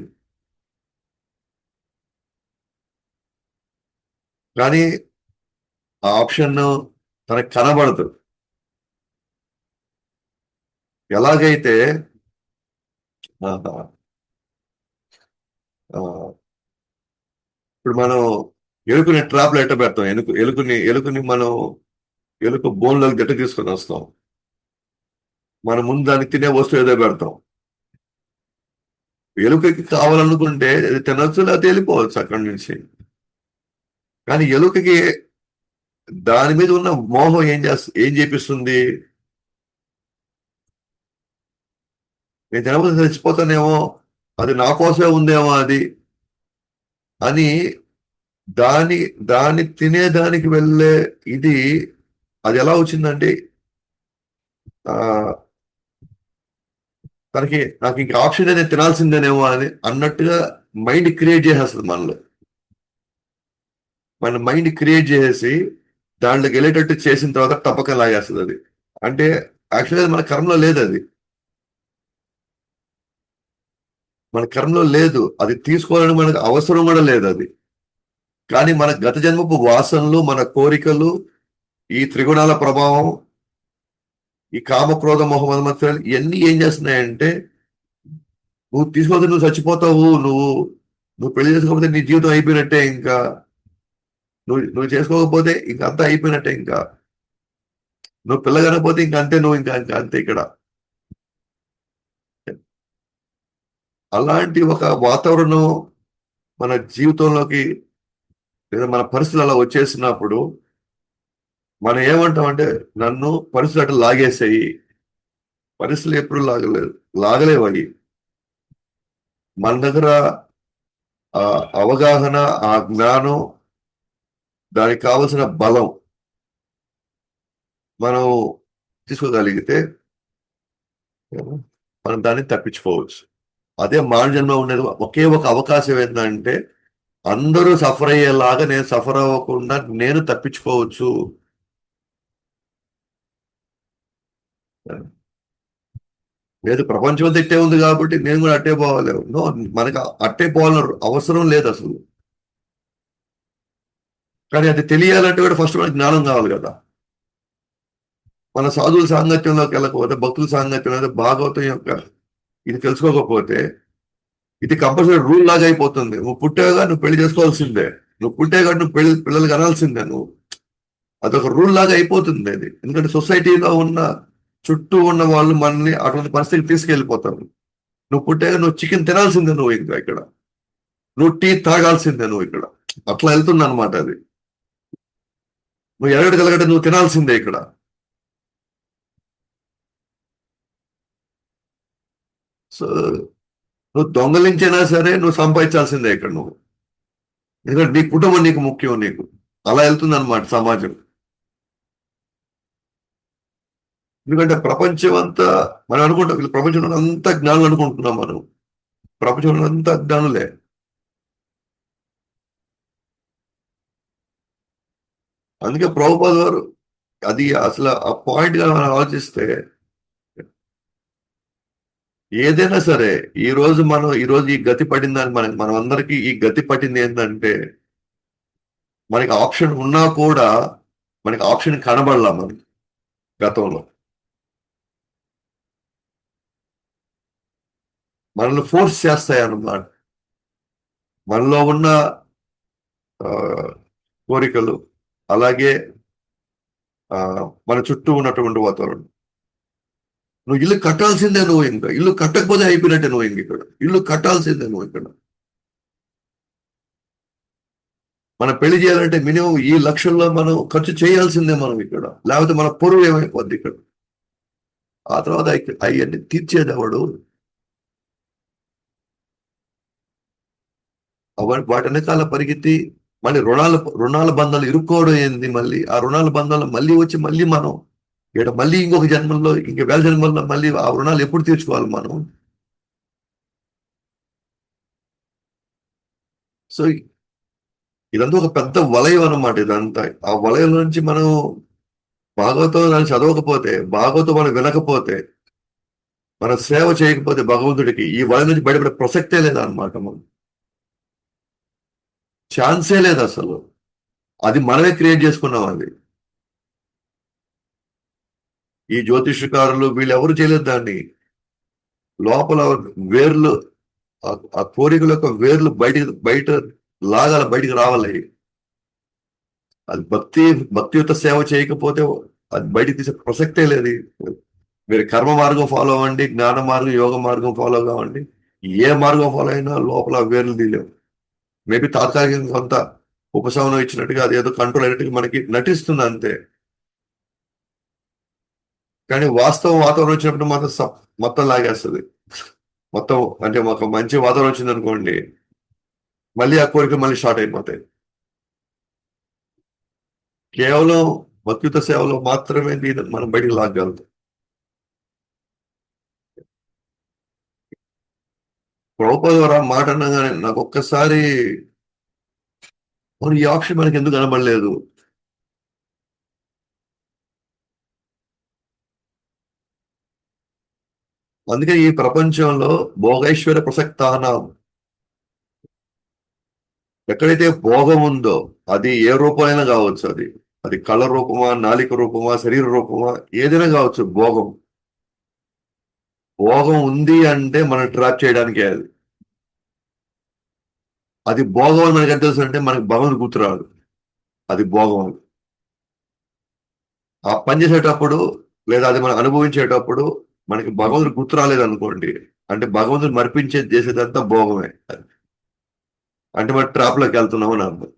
కానీ ఆ ఆప్షన్ తనకు కనబడదు. ఎలాగైతే ఆ, ఆ, ఇప్పుడు మనం ఎలుకని ట్రాప్ లో ఎట్ట పెడతాం, ఎలుకని మనం ఎలుక బోన్లోకి గట్టి తీసుకొని వస్తాం. మన ముందు దాన్ని తినే వస్తువు ఏదో పెడతాం. ఎలుకకి కావాలనుకుంటే అది తినొచ్చు, లేకపోతే వెళ్ళిపోవచ్చు అక్కడి నుంచి. కానీ ఎలుకకి దాని మీద ఉన్న మోహం ఏం చేపిస్తుంది? నేను తినకపోతే చచ్చిపోతానేమో, అది నా కోసమే ఉందేమో అది అని దాని దాన్ని తినేదానికి వెళ్ళే ఇది. అది ఎలా వచ్చిందంటే ఆ తనకి నాకు ఇంక ఆప్షన్ నేను తినాల్సిందేనేమో అని అన్నట్టుగా మైండ్ క్రియేట్ చేసేస్తుంది మనలో. మన మైండ్ క్రియేట్ చేసేసి దాంట్లోకి వెళ్ళేటట్టు చేసిన తర్వాత తప్పక లాగేస్తుంది అది. అంటే యాక్చువల్గా మన కర్మలో లేదు అది. మన కర్మలో లేదు అది, తీసుకోవాలని మనకు అవసరం కూడా లేదు అది. కానీ మన గత జన్మపు వాసనలు, మన కోరికలు, ఈ త్రిగుణాల ప్రభావం, ఈ కామ క్రోధ మొహ మద మత్సరాలు ఇవన్నీ ఏం చేస్తున్నాయంటే నువ్వు తీసుకోకపోతే నువ్వు చచ్చిపోతావు, నువ్వు పెళ్లి చేసుకోకపోతే నీ జీవితం అయిపోయినట్టే, ఇంకా నువ్వు చేసుకోకపోతే ఇంక అంతా అయిపోయినట్టే, ఇంకా నువ్వు పిల్లగనకపోతే ఇంక అంతే, నువ్వు ఇంకా అంతే ఇక్కడ. అలాంటి ఒక వాతావరణం మన జీవితంలోకి లేదా మన పరిస్థితులు అలా వచ్చేసినప్పుడు మనం ఏమంటామంటే నన్ను పరిస్థితులు అట్లా లాగేసాయి. పరిస్థితులు ఎప్పుడు లాగలేవు అవి. మన దగ్గర ఆ అవగాహన, ఆ జ్ఞానం, దానికి కావలసిన బలం మనం తీసుకోగలిగితే మనం దాన్ని తప్పించుకోవచ్చు. అదే మానవ జన్మ ఉండేది ఒకే ఒక అవకాశం ఏంటంటే అందరూ సఫర్ అయ్యేలాగా నేను సఫర్ అవ్వకుండా నేను తప్పించుకోవచ్చు. లేదు, ప్రపంచం అంతా ఇట్టే ఉంది కాబట్టి నేను కూడా అట్టే పోవాలి. నో, మనకు అట్టే పోవాలని అవసరం లేదు అసలు. కానీ అది తెలియాలంటే కూడా ఫస్ట్ మనకి జ్ఞానం కావాలి కదా. మన సాధువుల సాంగత్యంలోకి వెళ్ళకపోతే, భక్తుల సాంగత్యంలో భాగవతం యొక్క ఇది తెలుసుకోకపోతే ఇది కంపల్సరీ రూల్ లాగా అయిపోతుంది. నువ్వు పుట్టాగా నువ్వు పెళ్లి చేసుకోవాల్సిందే, నువ్వు పుట్టాగా నువ్వు పిల్లలకి అనాల్సిందే. నువ్వు అదొక రూల్ లాగా అయిపోతుంది అది. ఎందుకంటే సొసైటీలో ఉన్న చుట్టూ ఉన్న వాళ్ళు మనల్ని అటువంటి పరిస్థితికి తీసుకెళ్ళిపోతారు. నువ్వు పుట్టాక నువ్వు చికెన్ తినాల్సిందే, నువ్వు ఇంకా ఇక్కడ నువ్వు టీ తాగాల్సిందే, నువ్వు ఇక్కడ అట్లా వెళ్తుంది అనమాట అది. నువ్వు ఎరగడగలగట నువ్వు తినాల్సిందే ఇక్కడ. సో నువ్వు దొంగలించినా సరే నువ్వు సంపాదించాల్సిందే ఇక్కడ నువ్వు. ఎందుకంటే నీ కుటుంబం నీకు ముఖ్యం. నీకు అలా వెళ్తుంది అనమాట సమాజం. ఎందుకంటే ప్రపంచం అంతా మనం అనుకుంటాం వీళ్ళు ప్రపంచంలో అంతా జ్ఞానులు అనుకుంటున్నాం మనం. ప్రపంచంలో అంతా అజ్ఞానులే. అందుకే ప్రభుపాద గారు అది అసలు ఆ పాయింట్ గా మనం ఆలోచిస్తే ఏదైనా సరే ఈ రోజు ఈ గతి పడిందని మనం అందరికీ ఈ గతి పట్టింది ఏంటంటే మనకి ఆప్షన్ ఉన్నా కూడా మనకి ఆప్షన్ కనబడలా మనకి గతంలో. మనల్ని ఫోర్స్ చేస్తాయి అన్నమాట. మనలో ఉన్న ఆ, కోరికలు, అలాగే ఆ, మన చుట్టూ ఉన్నటువంటి వాతావరణం. నువ్వు ఇల్లు కట్టాల్సిందే, నువ్వు ఇంకా ఇల్లు కట్టకపోతే అయిపోయినట్టే, నువ్వు ఇంక ఇక్కడ ఇల్లు కట్టాల్సిందే నువ్వు ఇక్కడ. మనం పెళ్లి చేయాలంటే మినిమం ఈ లక్షల్లో మనం ఖర్చు చేయాల్సిందే మనం ఇక్కడ, లేకపోతే మన పొరుగు ఏమైపోద్ది ఇక్కడ. ఆ తర్వాత అవన్నీ తీర్చేది ఎవడు? వాటి వెనకాల పరిగెత్తి మళ్ళీ రుణాల బంధాలు ఇరుక్కోవడం ఏంది? మళ్ళీ ఆ రుణాల బంధాలు మళ్ళీ వచ్చి మళ్ళీ మనం ఇక్కడ మళ్ళీ ఇంకొక జన్మల్లో ఇంక వేల జన్మల్లో మళ్ళీ ఆ రుణాలు ఎప్పుడు తీర్చుకోవాలి మనం? సో ఇదంతా ఒక పెద్ద వలయం అన్నమాట. ఇదంతా ఆ వలయం నుంచి మనం భాగవతం దాన్ని చదవకపోతే, భాగవతం మనం వినకపోతే, మన సేవ చేయకపోతే భగవంతుడికి ఈ వలయం నుంచి బయటపడే ప్రసక్తే లేదన్నమాట. మనం ఛాన్సే లేదు అసలు. అది మనమే క్రియేట్ చేసుకున్నాం అది. ఈ జ్యోతిష్యకారులు వీళ్ళు ఎవరు చేయలేదు దాన్ని. లోపల వేర్లు, ఆ కోరికల యొక్క వేర్లు బయట లాగాల, బయటికి రావాలి. అది భక్తియుత సేవ చేయకపోతే అది బయటికి తీసే ప్రసక్తే లేదు. మీరు కర్మ మార్గం ఫాలో అవ్వండి, జ్ఞాన మార్గం, యోగ మార్గం ఫాలో కావండి, ఏ మార్గం ఫాలో అయినా లోపల ఆ వేర్లు తీయలేవు. మేబీ తాత్కాలికంగా కొంత ఉపశమనం ఇచ్చినట్టుగా, అది ఏదో కంట్రోల్ అయినట్టుగా మనకి నటిస్తుంది అంతే. కానీ వాస్తవం వాతావరణం వచ్చినప్పుడు మాత్రం మొత్తం లాగేస్తుంది. మొత్తం అంటే ఒక మంచి వాతావరణం వచ్చింది అనుకోండి, మళ్ళీ ఆ కోరికలు మళ్ళీ స్టార్ట్ అయిపోతాయి. కేవలం భక్తియుత సేవలో మాత్రమే దీన్ని మనం బయటికి లాగగలుగుతాం. ప్రభుపాద గారు ఆ మాట అనగానే నాకు ఒక్కసారి, మరి ఈ ఆప్షన్ మనకి ఎందుకు కనబడలేదు? అందుకే ఈ ప్రపంచంలో భోగైశ్వర్య ప్రసక్తానం, ఎక్కడైతే భోగం ఉందో అది ఏ రూపమైనా కావచ్చు. అది అది కళ రూపమా, నాలిక రూపమా, శరీర రూపమా, ఏదైనా కావచ్చు. భోగం భోగం ఉంది అంటే మనం ట్రాప్ చేయడానికే అది. అది భోగం అని మనకి ఎంత తెలుసు అంటే మనకి భగవంతుడు గుర్తురాదు. అది భోగం అని. ఆ పని చేసేటప్పుడు లేదా అది మనం అనుభవించేటప్పుడు మనకి భగవంతుడు గుర్తు రాలేదు అనుకోండి, అంటే భగవంతుడు మర్పించే చేసేదంతా భోగమే. అంటే మనం ట్రాప్ లోకి వెళ్తున్నాం అని అర్థం.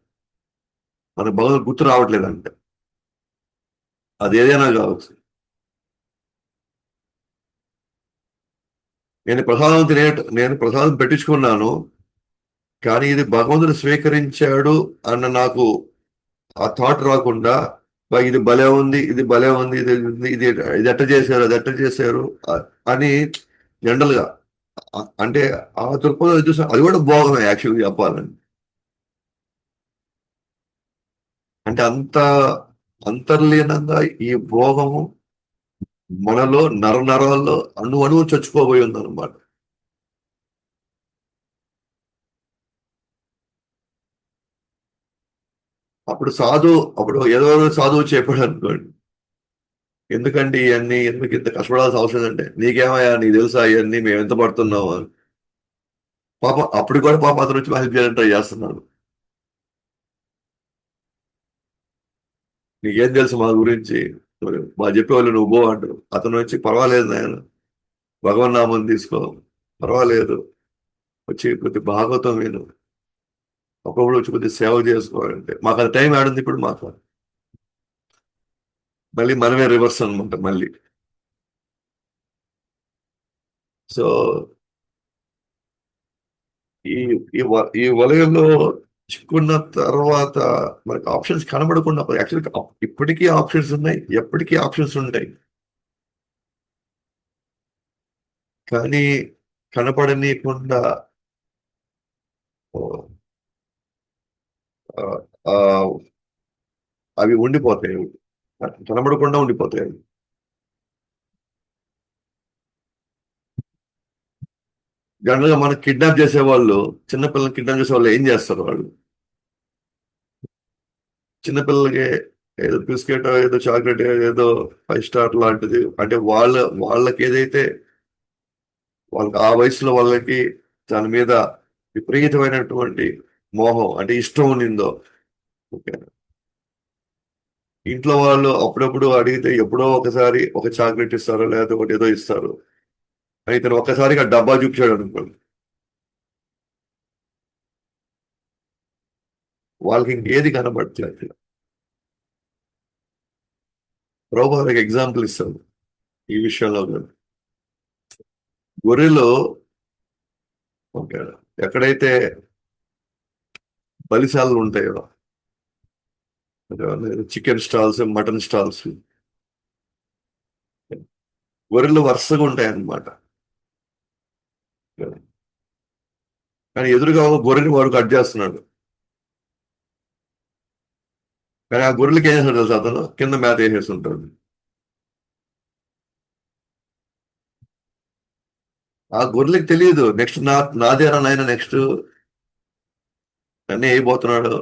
మనకు భగవంతుడు గుర్తు రావట్లేదు అంటే అది ఏదైనా కావచ్చు. నేను ప్రసాదం పెట్టించుకున్నాను, కానీ ఇది భగవంతుడు స్వీకరించాడు అన్న నాకు ఆ థాట్ రాకుండా, "బా, ఇది భలే ఉంది, ఇది భలే ఉంది, ఇది ఇది ఇది ఇది ఎట్ట చేశారు, అది ఎట్ట చేశారు" అని జనరల్ గా, అంటే ఆ దృక్పథం చూసా, అది కూడా భోగమే యాక్చువల్గా చెప్పాలని. అంటే అంత అంతర్లీనంగా ఈ భోగము మనలో నరాల్లో అణువు చచ్చిపోబోయి ఉందన్నమాట. అప్పుడు ఏదో సాధువు చెప్పాడు అనుకోండి, ఎందుకండి ఇవన్నీ, ఎందుకు ఇంత కష్టపడాల్సిన అవసరం అంటే, నీకేమయ్యా, నీకు తెలుసా ఇవన్నీ మేము ఎంత పడుతున్నావు అని. పాప అప్పుడు కూడా పాప అతను వచ్చి హెల్ప్ చేయడానికి ట్రై చేస్తున్నాడు. నీకేం తెలుసు మా గురించి, మా చెప్పేవాళ్ళు నువ్వు పో అంటారు. అతను వచ్చి, పర్వాలేదు నాయన, భగవన్ నామం తీసుకో, పర్వాలేదు, వచ్చి కొద్ది భాగవతం విను, అప్పుడప్పుడు వచ్చి కొద్ది సేవ చేసుకోవాలంటే, మాకు అది టైం ఆడుంది ఇప్పుడు మాకు. మళ్ళీ మనమే రివర్స్ అనమాట మళ్ళీ. సో ఈ ఈ వలయంలో చిక్కున్న తర్వాత మనకి ఆప్షన్స్ కనబడకుండా, యాక్చువల్గా ఇప్పటికీ ఆప్షన్స్ ఉన్నాయి, ఎప్పటికీ ఆప్షన్స్ ఉంటాయి. కానీ కనపడనీయకుండా ఆ, ఆ, అవి ఉండిపోతాయి. కనబడకుండా ఉండిపోతాయి అవి. జనరల్ గా మనకి కిడ్నాప్ చేసేవాళ్ళు, చిన్నపిల్లల్ని కిడ్నాప్ చేసే వాళ్ళు ఏం చేస్తారు? వాళ్ళు చిన్నపిల్లలకి ఏదో బిస్కెట్, ఏదో చాక్లెట్, ఏదో 5 స్టార్ లాంటిది, అంటే వాళ్ళకి ఏదైతే, వాళ్ళకి ఆ వయసులో వాళ్ళకి దాని మీద విపరీతమైనటువంటి మోహం, అంటే ఇష్టం ఉన్నిందో, ఓకే, ఇంట్లో వాళ్ళు అప్పుడప్పుడు అడిగితే ఎప్పుడో ఒకసారి ఒక చాక్లెట్ ఇస్తారు, లేకపోతే ఒకటి ఏదో ఇస్తారు. అయితే ఒక్కసారిగా డబ్బా చూపించాడు అనుకోండి, వాళ్ళకి ఇంకేది కనబడట్లేదు. ప్రభుత్వానికి ఎగ్జాంపుల్ ఇస్తాను ఈ విషయంలో కూడా. గొర్రెలు, ఓకే, ఎక్కడైతే బలిశాలలు ఉంటాయో, చికెన్ స్టాల్స్, మటన్ స్టాల్స్, గొర్రెలు వరుసగా ఉంటాయి అన్నమాట. కానీ ఎదురుగా ఒక గొర్రెని వాడు కట్ చేస్తున్నాడు. కానీ ఆ గొర్రెలకి ఏం చేస్తాడు తెలుసా? అతను కింద మేత వేసేసి ఉంటాడు. ఆ గొర్రెలకి తెలియదు నెక్స్ట్ నాదేరా నాయన, నెక్స్ట్ అన్నీ అయిపోతున్నాడు.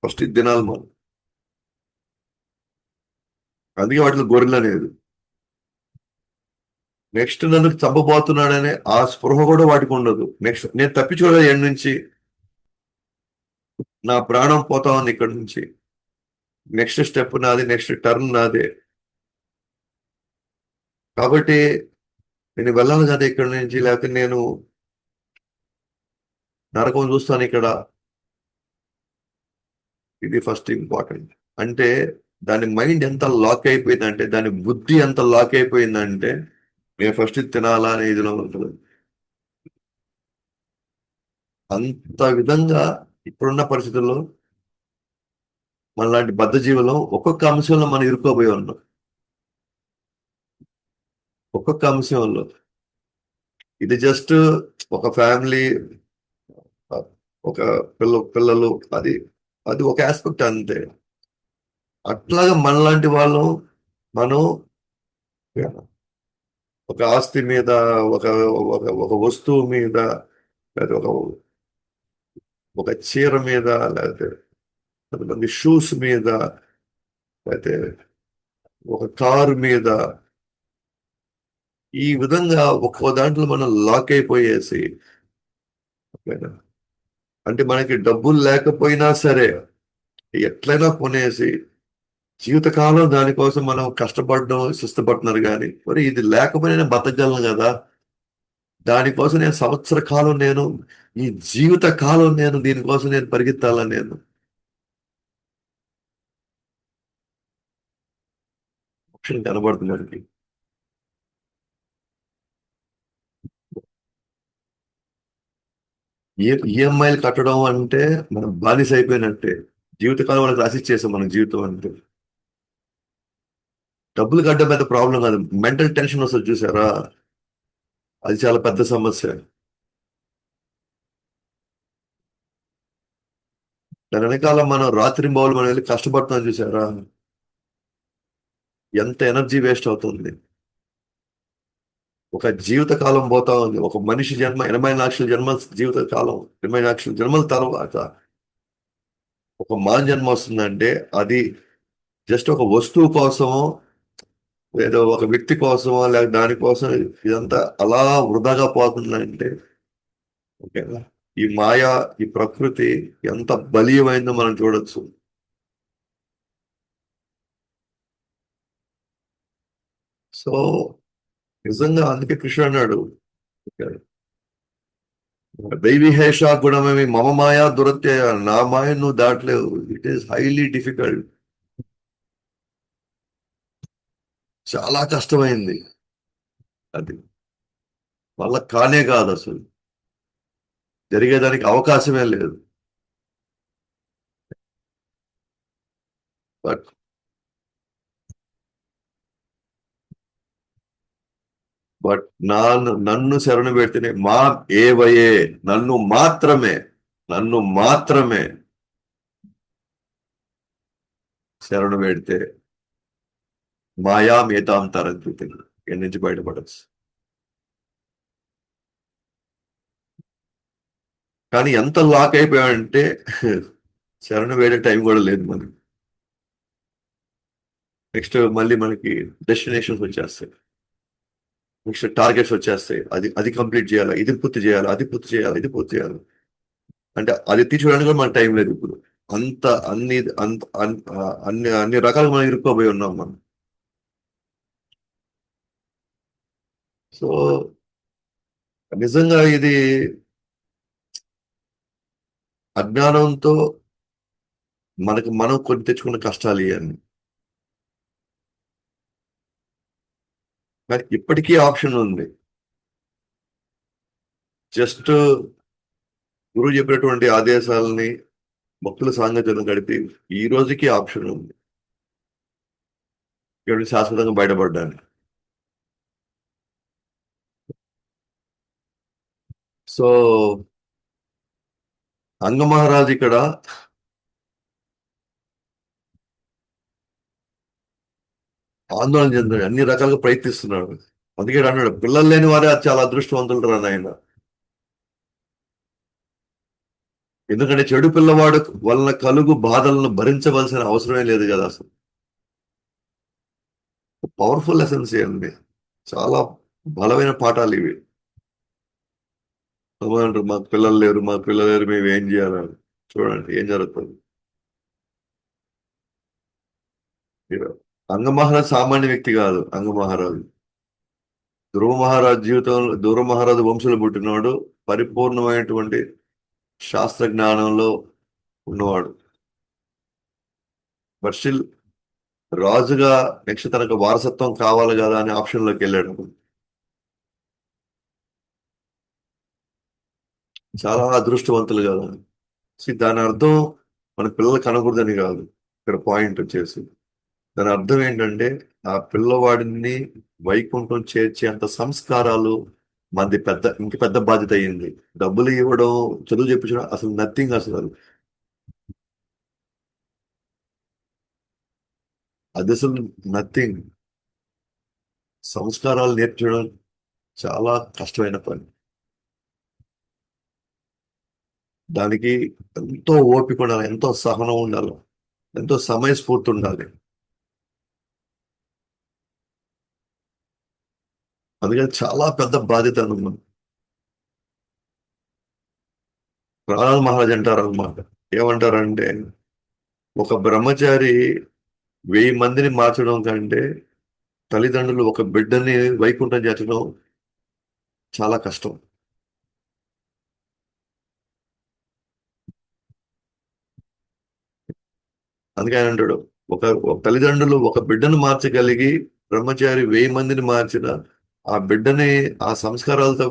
ఫస్ట్ ఇది తినాలి మనం. అందుకే వాటిలో గొర్రెలు అనేది. నెక్స్ట్ నన్ను చంపబోతున్నాడనే ఆ స్పృహ కూడా వాటికి ఉండదు. నెక్స్ట్ నేను తప్పించుకోలేదు ఎండ్ నుంచి, నా ప్రాణం పోతా ఉంది ఇక్కడ నుంచి, నెక్స్ట్ స్టెప్ నాది, నెక్స్ట్ టర్న్ నాదే. కాబట్టి నేను వెళ్ళాలి కదా ఇక్కడ నుంచి, లేకపోతే నేను నరకం చూస్తాను ఇక్కడ. ఇది ఫస్ట్ ఇంపార్టెంట్. అంటే దాని మైండ్ ఎంత లాక్ అయిపోయిందంటే, దాని బుద్ధి ఎంత లాక్ అయిపోయిందంటే, నేను ఫస్ట్ ఇది తినాలా అనే ఇదిలో ఉంటుంది. అంత విధంగా ఇప్పుడున్న పరిస్థితుల్లో మనలాంటి బద్ధ జీవులం ఒక్కొక్క అంశంలో మనం ఇరుక్కోబోయి ఉన్నాం. ఒక్కొక్క అంశంలో ఇది జస్ట్ ఒక ఫ్యామిలీ, ఒక పిల్లలు, అది అది ఒక ఆస్పెక్ట్ అంతే. అట్లాగా మనలాంటి వాళ్ళం, మనం ఒక ఆస్తి మీద, ఒక ఒక ఒక వస్తువు మీద, లేదా ఒక చీర మీద, లేకపోతే కొంతమంది షూస్ మీద, లేకపోతే ఒక కారు మీద, ఈ విధంగా ఒక్కో దాంట్లో మనం లాక్ అయిపోయేసి, ఓకేనా? అంటే మనకి డబ్బులు లేకపోయినా సరే ఎట్లయినా కొనేసి జీవితకాలం దానికోసం మనం కష్టపడడం శిస్తపడుతున్నారు. కానీ మరి ఇది లేకపోయినా నేను బతకగలను కదా, దానికోసం నేను సంవత్సర కాలం, నేను ఈ జీవిత కాలం నేను దీనికోసం నేను పరిగెత్తాలని నేను ఆప్షన్ కనబడుతుంది మనకి. ఈఎంఐలు కట్టడం అంటే మనం బానిస అయిపోయినట్టే. జీవితకాలం మనకు రాసిచ్చేసాం మన జీవితం అంటే. డబ్బులు కట్టడం పెద్ద ప్రాబ్లం కాదు, మెంటల్ టెన్షన్ వస్తుంది చూసారా, అది చాలా పెద్ద సమస్య. దాని వెనకాల మనం రాత్రి బౌలు మనం వెళ్ళి కష్టపడుతున్నాం చూసారా, ఎంత ఎనర్జీ వేస్ట్ అవుతుంది. ఒక జీవిత కాలం పోతా ఉంది. ఒక మనిషి జన్మ 80 లక్షల జన్మ జీవిత కాలం, 80 లక్షల జన్మల తర్వాత ఒక మాన జన్మ వస్తుందంటే అది జస్ట్ ఒక వస్తువు కోసమో, ఏదో ఒక వ్యక్తి కోసమో, లేక దానికోసం ఇదంతా అలా వృధాగా పోతుందంటే, ఓకేనా, ఈ మాయా, ఈ ప్రకృతి ఎంత బలీయమైందో మనం చూడొచ్చు. సో నిజంగా అందుకే కృష్ణుడు అన్నాడు, దైవీహేష గుణమేమి మమ మాయా దురత్యయ, నా మాయ నువ్వు దాటలేవు. It is highly difficult. చాలా కష్టమైంది అది, వల్ల కానే కాదు అసలు, జరిగేదానికి అవకాశమే లేదు. బట్ బట్ నన్ను శరణు పెడితేనే మా ఏవయే, నన్ను మాత్రమే, నన్ను మాత్రమే శరణు పెడితే మాయా మేతాం తరంతి, ఎన్ని నుంచి బయటపడచ్చు. కానీ ఎంత లాక్ అయిపోయామంటే శరణు వేడే టైం కూడా లేదు మనకి. నెక్స్ట్ మళ్ళీ మనకి డెస్టినేషన్స్ వచ్చేస్తాయి, నెక్స్ట్ టార్గెట్స్ వచ్చేస్తాయి. అది అది కంప్లీట్ చేయాలి, ఇది పూర్తి చేయాలి, అది పూర్తి చేయాలి, ఇది పూర్తి చేయాలి. అంటే అది తీర్చడానికి కూడా మనకు టైం లేదు ఇప్పుడు. అంత అన్ని అంత అన్ని అన్ని రకాలుగా మనం ఇరుక్కోబోయి ఉన్నాం మనం. సో నిజంగా ఇది అజ్ఞానంతో మనకి మనం కొని తెచ్చుకున్న కష్టాలు ఇవన్నీ. కానీ ఇప్పటికీ ఆప్షన్ ఉంది. జస్ట్ గురువు చెప్పినటువంటి ఆదేశాలని, భక్తుల సాంగత్యం గడిపి ఈ రోజుకి ఆప్షన్ ఉంది ఇక్కడ శాశ్వతంగా బయటపడ్డానికి. సో అంగమహారాజు ఇక్కడ ఆందోళన చెందాడు, అన్ని రకాలుగా ప్రయత్నిస్తున్నాడు. అందుకే అన్నాడు, పిల్లలు లేని వారే చాలా అదృష్టవంతులు రా నాయన. ఎందుకంటే చెడు పిల్లవాడు వలన కలుగు బాధలను భరించవలసిన అవసరమే లేదు కదా అసలు. పవర్ఫుల్ లెసన్స్ ఇవ్వండి. చాలా బలమైన పాఠాలు ఇవి. ఏమంటారు, మాకు పిల్లలు లేరు, మాకు పిల్లలు లేరు, మేము ఏం చేయాలని. చూడండి ఏం జరుగుతుంది. అంగమహారాజు సామాన్య వ్యక్తి కాదు. అంగమహారాజు ధ్రువ మహారాజు జీవితంలో, ధ్రువ మహారాజు వంశంలో పుట్టినవాడు, పరిపూర్ణమైనటువంటి శాస్త్ర జ్ఞానంలో ఉన్నవాడు. వర్షిల్ రాజుగా నెక్స్ట్ తనకు వారసత్వం కావాలి కదా అని ఆప్షన్లోకి వెళ్ళాడు. చాలా అదృష్టవంతులు కదా. దాని అర్థం మన పిల్లలు కనకూడదని కాదు. ఇక్కడ పాయింట్ వచ్చేసి దాని అర్థం ఏంటంటే ఆ పిల్లవాడిని వైకుంఠం చేర్చే అంత సంస్కారాలు మనది ఇంక పెద్ద బాధ్యత అయ్యింది. డబ్బులు ఇవ్వడం, చదువు చెప్పించడం అసలు నథింగ్ అసలు. అది అసలు నథింగ్. సంస్కారాలు నేర్చడం చాలా కష్టమైన పని. దానికి ఎంతో ఓపిక ఉండాలి, ఎంతో సహనం ఉండాలి, ఎంతో సమయస్ఫూర్తి ఉండాలి. అందుకని చాలా పెద్ద బాధ్యత అన్నమాట. ప్రహ్లాద్ మహారాజ్ అంటారు అన్నమాట. ఏమంటారంటే ఒక బ్రహ్మచారి 1000 మందిని మార్చడం కంటే తల్లిదండ్రులు ఒక బిడ్డని వైకుంఠం చేర్చడం చాలా కష్టం. అందుకే ఆయన అంటాడు, ఒక తల్లిదండ్రులు ఒక బిడ్డను మార్చగలిగి బ్రహ్మచారి 1000 మందిని మార్చిన ఆ బిడ్డని ఆ సంస్కారాలతో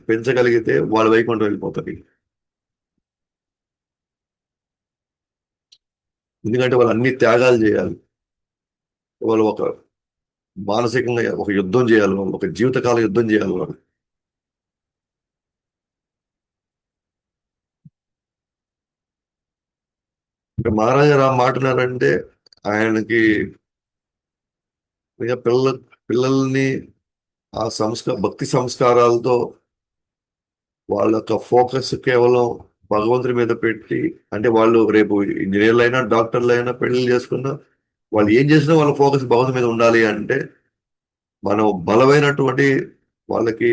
పెంచగలిగితే వాళ్ళు వైకుంఠం వెళ్ళిపోతారు. ఎందుకంటే వాళ్ళు అన్ని త్యాగాలు చేయాలి. వాళ్ళు ఒక మానసికంగా ఒక యుద్ధం చేయాలి, వాళ్ళు ఒక జీవితకాల యుద్ధం చేయాలి వాళ్ళు. ఇక మహారాజా రామ్ మాట్లాడారంటే ఆయనకి ఇక పిల్లల్ని ఆ భక్తి సంస్కారాలతో వాళ్ళ యొక్క ఫోకస్ కేవలం భగవంతుడి మీద పెట్టి, అంటే వాళ్ళు రేపు ఇంజనీర్లు అయినా డాక్టర్లు అయినా పెళ్లి చేసుకున్నా వాళ్ళు ఏం చేసినా వాళ్ళ ఫోకస్ భగవంతుడి మీద ఉండాలి అంటే మనం బలమైనటువంటి వాళ్ళకి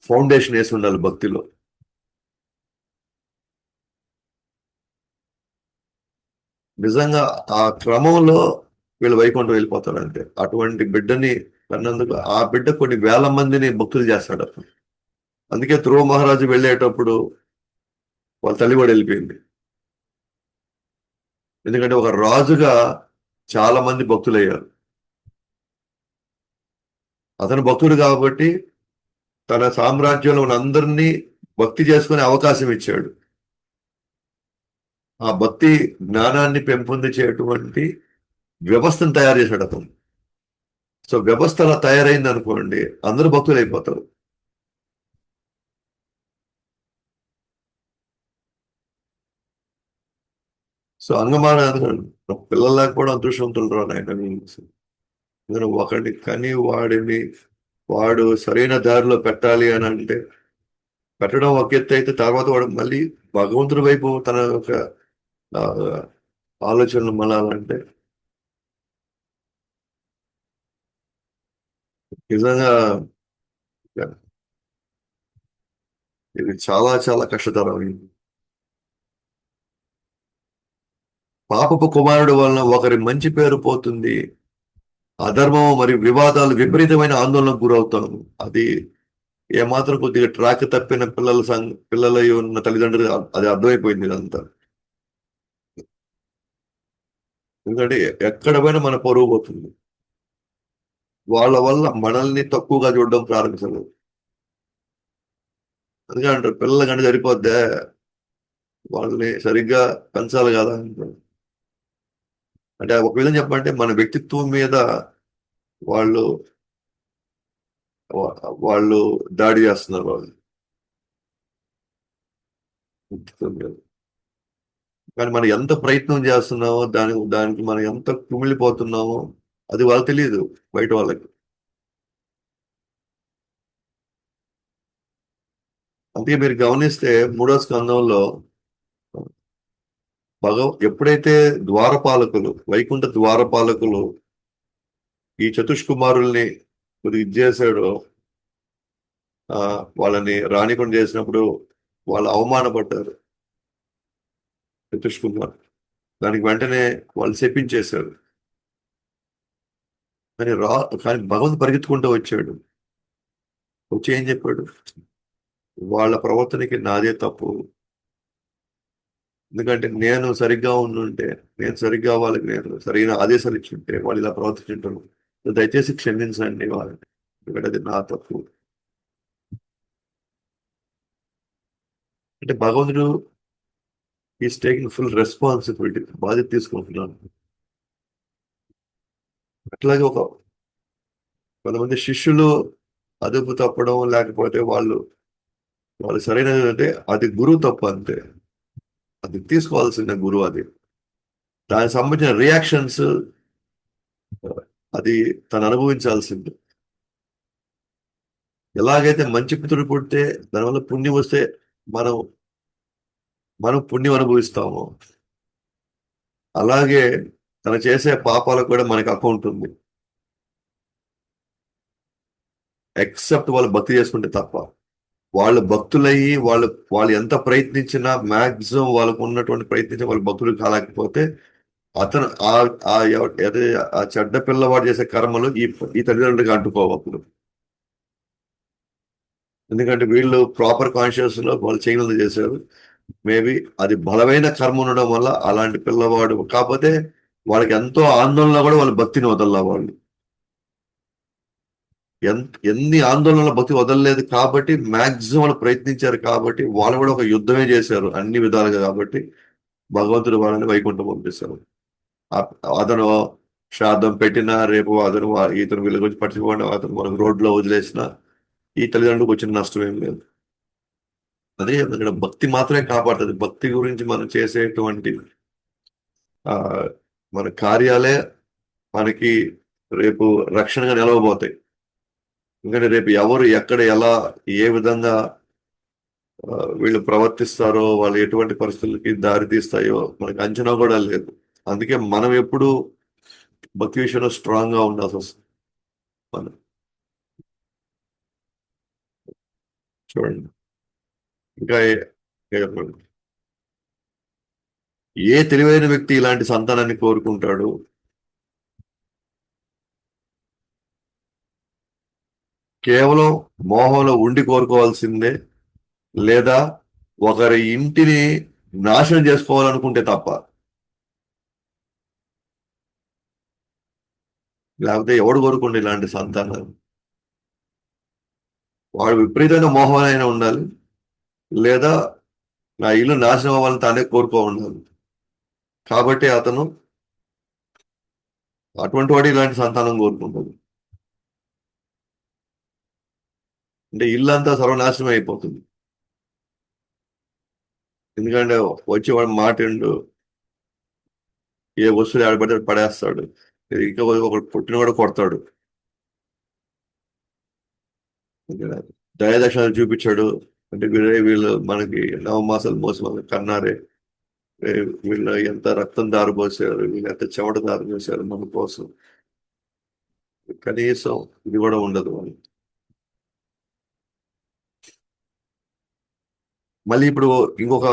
ఫౌండేషన్ వేసి ఉండాలి భక్తిలో. నిజంగా ఆ క్రమంలో వీళ్ళు వైకుంఠం వెళ్ళిపోతారంటే అటువంటి బిడ్డని కన్నందుకు ఆ బిడ్డ కొన్ని వేల మందిని భక్తులు చేస్తాడు. అందుకే ధ్రువ మహారాజు వెళ్ళేటప్పుడు వాళ్ళ తల్లి కూడా వెళ్ళిపోయింది. ఎందుకంటే ఒక రాజుగా చాలా మంది భక్తులయ్యారు. అతను భక్తుడు కాబట్టి తన సామ్రాజ్యంలో ఉన్న అందరినీ భక్తి చేసుకునే అవకాశం ఇచ్చాడు. ఆ భక్తి జ్ఞానాన్ని పెంపొందించేటువంటి వ్యవస్థను తయారు చేశాడు అతను. సో వ్యవస్థ అలా తయారైంది అనుకోండి, అందరూ భక్తులు అయిపోతారు. సో అంగమాన పిల్లలు లేకపోవడం అదృష్టవంతులు రా నాయన. నేను ఒకడిని కని వాడు సరైన దారిలో పెట్టాలి అని అంటే పెట్టడం ఒక ఎత్తు అయితే, తర్వాత వాడు మళ్ళీ భగవంతుడి వైపు తన యొక్క ఆ, ఆలోచనలు మళ్ళాలంటే నిజంగా ఇది చాలా చాలా కష్టతరం. పాపపు కుమారుడు వలన ఒకరి మంచి పేరు పోతుంది, అధర్మం మరియు వివాదాలు విపరీతమైన ఆందోళనకు గురవుతాము. అది ఏమాత్రం కొద్దిగా ట్రాక్ తప్పిన పిల్లల ఉన్న తల్లిదండ్రులు అది అర్థమైపోయింది ఇదంతా. ఎందుకంటే ఎక్కడ పోయినా మన పరువు పోతుంది. వాళ్ళ వల్ల మనల్ని తక్కువగా చూడడం ప్రారంభించలేదు. అందుకే అంటారు పిల్లల కంటే సరిపోద్దే, వాళ్ళని సరిగ్గా పెంచాలి కదా అంటారు. అంటే ఒక విధంగా చెప్పంటే మన వ్యక్తిత్వం మీద వాళ్ళు వాళ్ళు దాడి చేస్తున్నారు వాళ్ళు వ్యక్తిత్వం మీద. కానీ మనం ఎంత ప్రయత్నం చేస్తున్నామో దానికి మనం ఎంత కుమిలిపోతున్నామో అది వాళ్ళకి తెలియదు, బయట వాళ్ళకి. అందుకే మీరు గమనిస్తే 3వ స్కందంలో ఎప్పుడైతే ద్వారపాలకులు, వైకుంఠ ద్వారపాలకులు ఈ చతుష్కుమారుల్ని కొద్దిగా ఇది చేశాడో, వాళ్ళని రానికుండా చేసినప్పుడు వాళ్ళు అవమానపడ్డారు చతుష్కుమార్. దానికి వెంటనే వాళ్ళు శపించేశారు. కానీ కానీ భగవంతుడు పరిగెత్తుకుంటూ వచ్చాడు. వచ్చి ఏం చెప్పాడు? వాళ్ళ ప్రవర్తనకి నాదే తప్పు. ఎందుకంటే నేను సరిగ్గా ఉండుంటే, నేను సరిగ్గా వాళ్ళకి నేను సరైన ఆదేశాలు ఇచ్చుంటే వాళ్ళు ఇలా ప్రవర్తించుంటారు. దయచేసి క్షమించండి వాళ్ళని, ఎందుకంటే అది నా తప్పు. అంటే భగవంతుడు ఈస్ టేకింగ్ ఫుల్ రెస్పాన్సిబిలిటీ, బాధ్యత తీసుకుంటున్నాను. అట్లాగే కొంతమంది శిష్యులు అదుపు తప్పడం, లేకపోతే వాళ్ళు వాళ్ళు సరైనది అంటే అది గురువు తప్పు అంతే. అది తీసుకోవాల్సిన గురువు అది. దానికి సంబంధించిన రియాక్షన్స్ అది తను అనుభవించాల్సింది. ఎలాగైతే మంచి పితృడు పుడితే దానివల్ల పుణ్యం వస్తే మనం మనం పుణ్యం అనుభవిస్తాము, అలాగే తను చేసే పాపాలకు కూడా మనకి అకౌంట్ ఉంది. ఎక్సెప్ట్ వాళ్ళు భక్తి చేసుకుంటే తప్ప. వాళ్ళు భక్తులయ్యి వాళ్ళు వాళ్ళు ఎంత ప్రయత్నించినా, మాక్సిమం వాళ్ళకు ఉన్నటువంటి ప్రయత్నించి వాళ్ళు భక్తులు కాలేకపోతే అతను ఆ చెడ్డ పిల్లవాడు చేసే కర్మలు ఈ తల్లిదండ్రులకి అంటుకోవు అప్పుడు. ఎందుకంటే వీళ్ళు ప్రాపర్ కాన్షియస్ లో వాళ్ళు చేయగలది చేశారు. మేబీ అది బలమైన కర్మ ఉండడం వల్ల అలాంటి పిల్లవాడు, కాకపోతే వాళ్ళకి ఎంతో ఆందోళన కూడా వాళ్ళు భక్తిని వదల్లా. వాళ్ళు ఎన్ని ఆందోళనల భక్తి వదలలేదు కాబట్టి మాక్సిమం వాళ్ళు ప్రయత్నించారు కాబట్టి వాళ్ళు కూడా ఒక యుద్ధమే చేశారు అన్ని విధాలుగా. కాబట్టి భగవంతుడు వాళ్ళని వైకుంఠం పంపిస్తారు. అతను శ్రాద్ధం పెట్టినా, రేపు ఇతను వీళ్ళ గురించి పట్టించుకోండి, అతను మనం రోడ్లో వదిలేసిన ఈ తల్లిదండ్రులకు వచ్చిన నష్టం ఏం లేదు. అదే ఇక్కడ భక్తి మాత్రమే కాపాడుతుంది. భక్తి గురించి మనం చేసేటువంటి ఆ మన కార్యాలే మనకి రేపు రక్షణగా నిలవబోతాయి. ఎందుకంటే రేపు ఎవరు ఎక్కడ ఎలా ఏ విధంగా వీళ్ళు ప్రవర్తిస్తారో, వాళ్ళు ఎటువంటి పరిస్థితులకి దారి తీస్తాయో మనకి అంచనా కూడా లేదు. అందుకే మనం ఎప్పుడు భక్తి విషయంలో స్ట్రాంగ్ గా ఉండాల్సి వస్తుంది. మనం చూడండి ఇంకా చెప్పండి. ఏ తెలివైన వ్యక్తి ఇలాంటి సంతానాన్ని కోరుకుంటాడు? కేవలం మోహంలో ఉండి కోరుకోవాల్సిందే, లేదా ఒకరి ఇంటిని నాశనం చేసుకోవాలనుకుంటే తప్ప. లేకపోతే ఎవడు కోరుకోండి ఇలాంటి సంతానం? వాడు విపరీతమైన మోహం అయినా ఉండాలి, లేదా నా ఇల్లు నాశనం అవ్వాలని తానే కోరుకో ఉండాలి. కాబట్టి అతను అటువంటి వాడు ఇలాంటి సంతానం కోరుకుంటాడు. అంటే ఇల్లంతా సర్వనాశనం అయిపోతుంది. ఎందుకంటే వచ్చేవాడు మాటిండు, ఏ వస్తువులు ఆడబడితే పడేస్తాడు, ఇంకా ఒకడు పుట్టిన కూడా కొడతాడు. దయాదక్షాలు చూపించాడు అంటే వీళ్ళు మనకి నవమాసాలు మోసం కన్నారే, వీళ్ళు ఎంత రక్తం దారిపోసారు, వీళ్ళు ఎంత చెమట దారిపోసారు మన కోసం. కనీసం ఇది కూడా ఉండదు వాళ్ళు. మళ్ళీ ఇప్పుడు ఇంకొక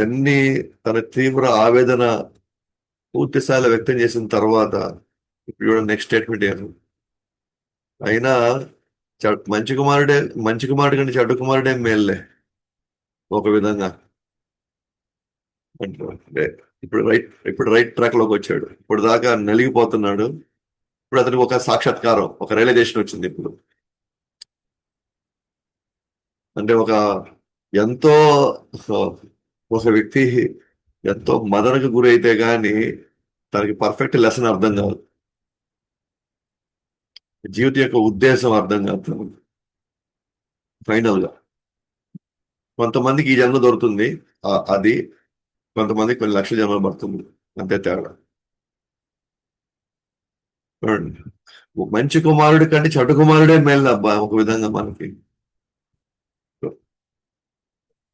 ఎన్ని తన తీవ్ర ఆవేదన పూర్తి స్థాయిలో వ్యక్తం చేసిన తర్వాత ఇప్పుడు నెక్స్ట్ స్టేట్మెంట్ ఏను, అయినా మంచి కుమారుడే, మంచి కుమారుడు కంటే చెడ్డ కుమారుడే మేల్లే ఒక విధంగా అంటే. ఇప్పుడు రైట్ ట్రాక్ లోకి వచ్చాడు. ఇప్పుడు దాకా నలిగిపోతున్నాడు. ఇప్పుడు అతనికి ఒక సాక్షాత్కారం, ఒక రియలైజేషన్ వచ్చింది ఇప్పుడు. అంటే ఎంతో ఒక వ్యక్తి ఎంతో మదనకు గురైతే గాని తనకి పర్ఫెక్ట్ లెసన్ అర్థం కాదు, జీవితం యొక్క ఉద్దేశం అర్థం కాదు ఫైనల్ గా. కొంతమందికి ఈ జన్మ దొరుకుతుంది అది, కొంతమందికి కొన్ని లక్షల జన్మలు పడుతుంది, అంతే తేడా. చూడండి, మంచి కుమారుడి కంటే చెడ్డ కుమారుడే మేలు అబ్బా ఒక విధంగా మనకి.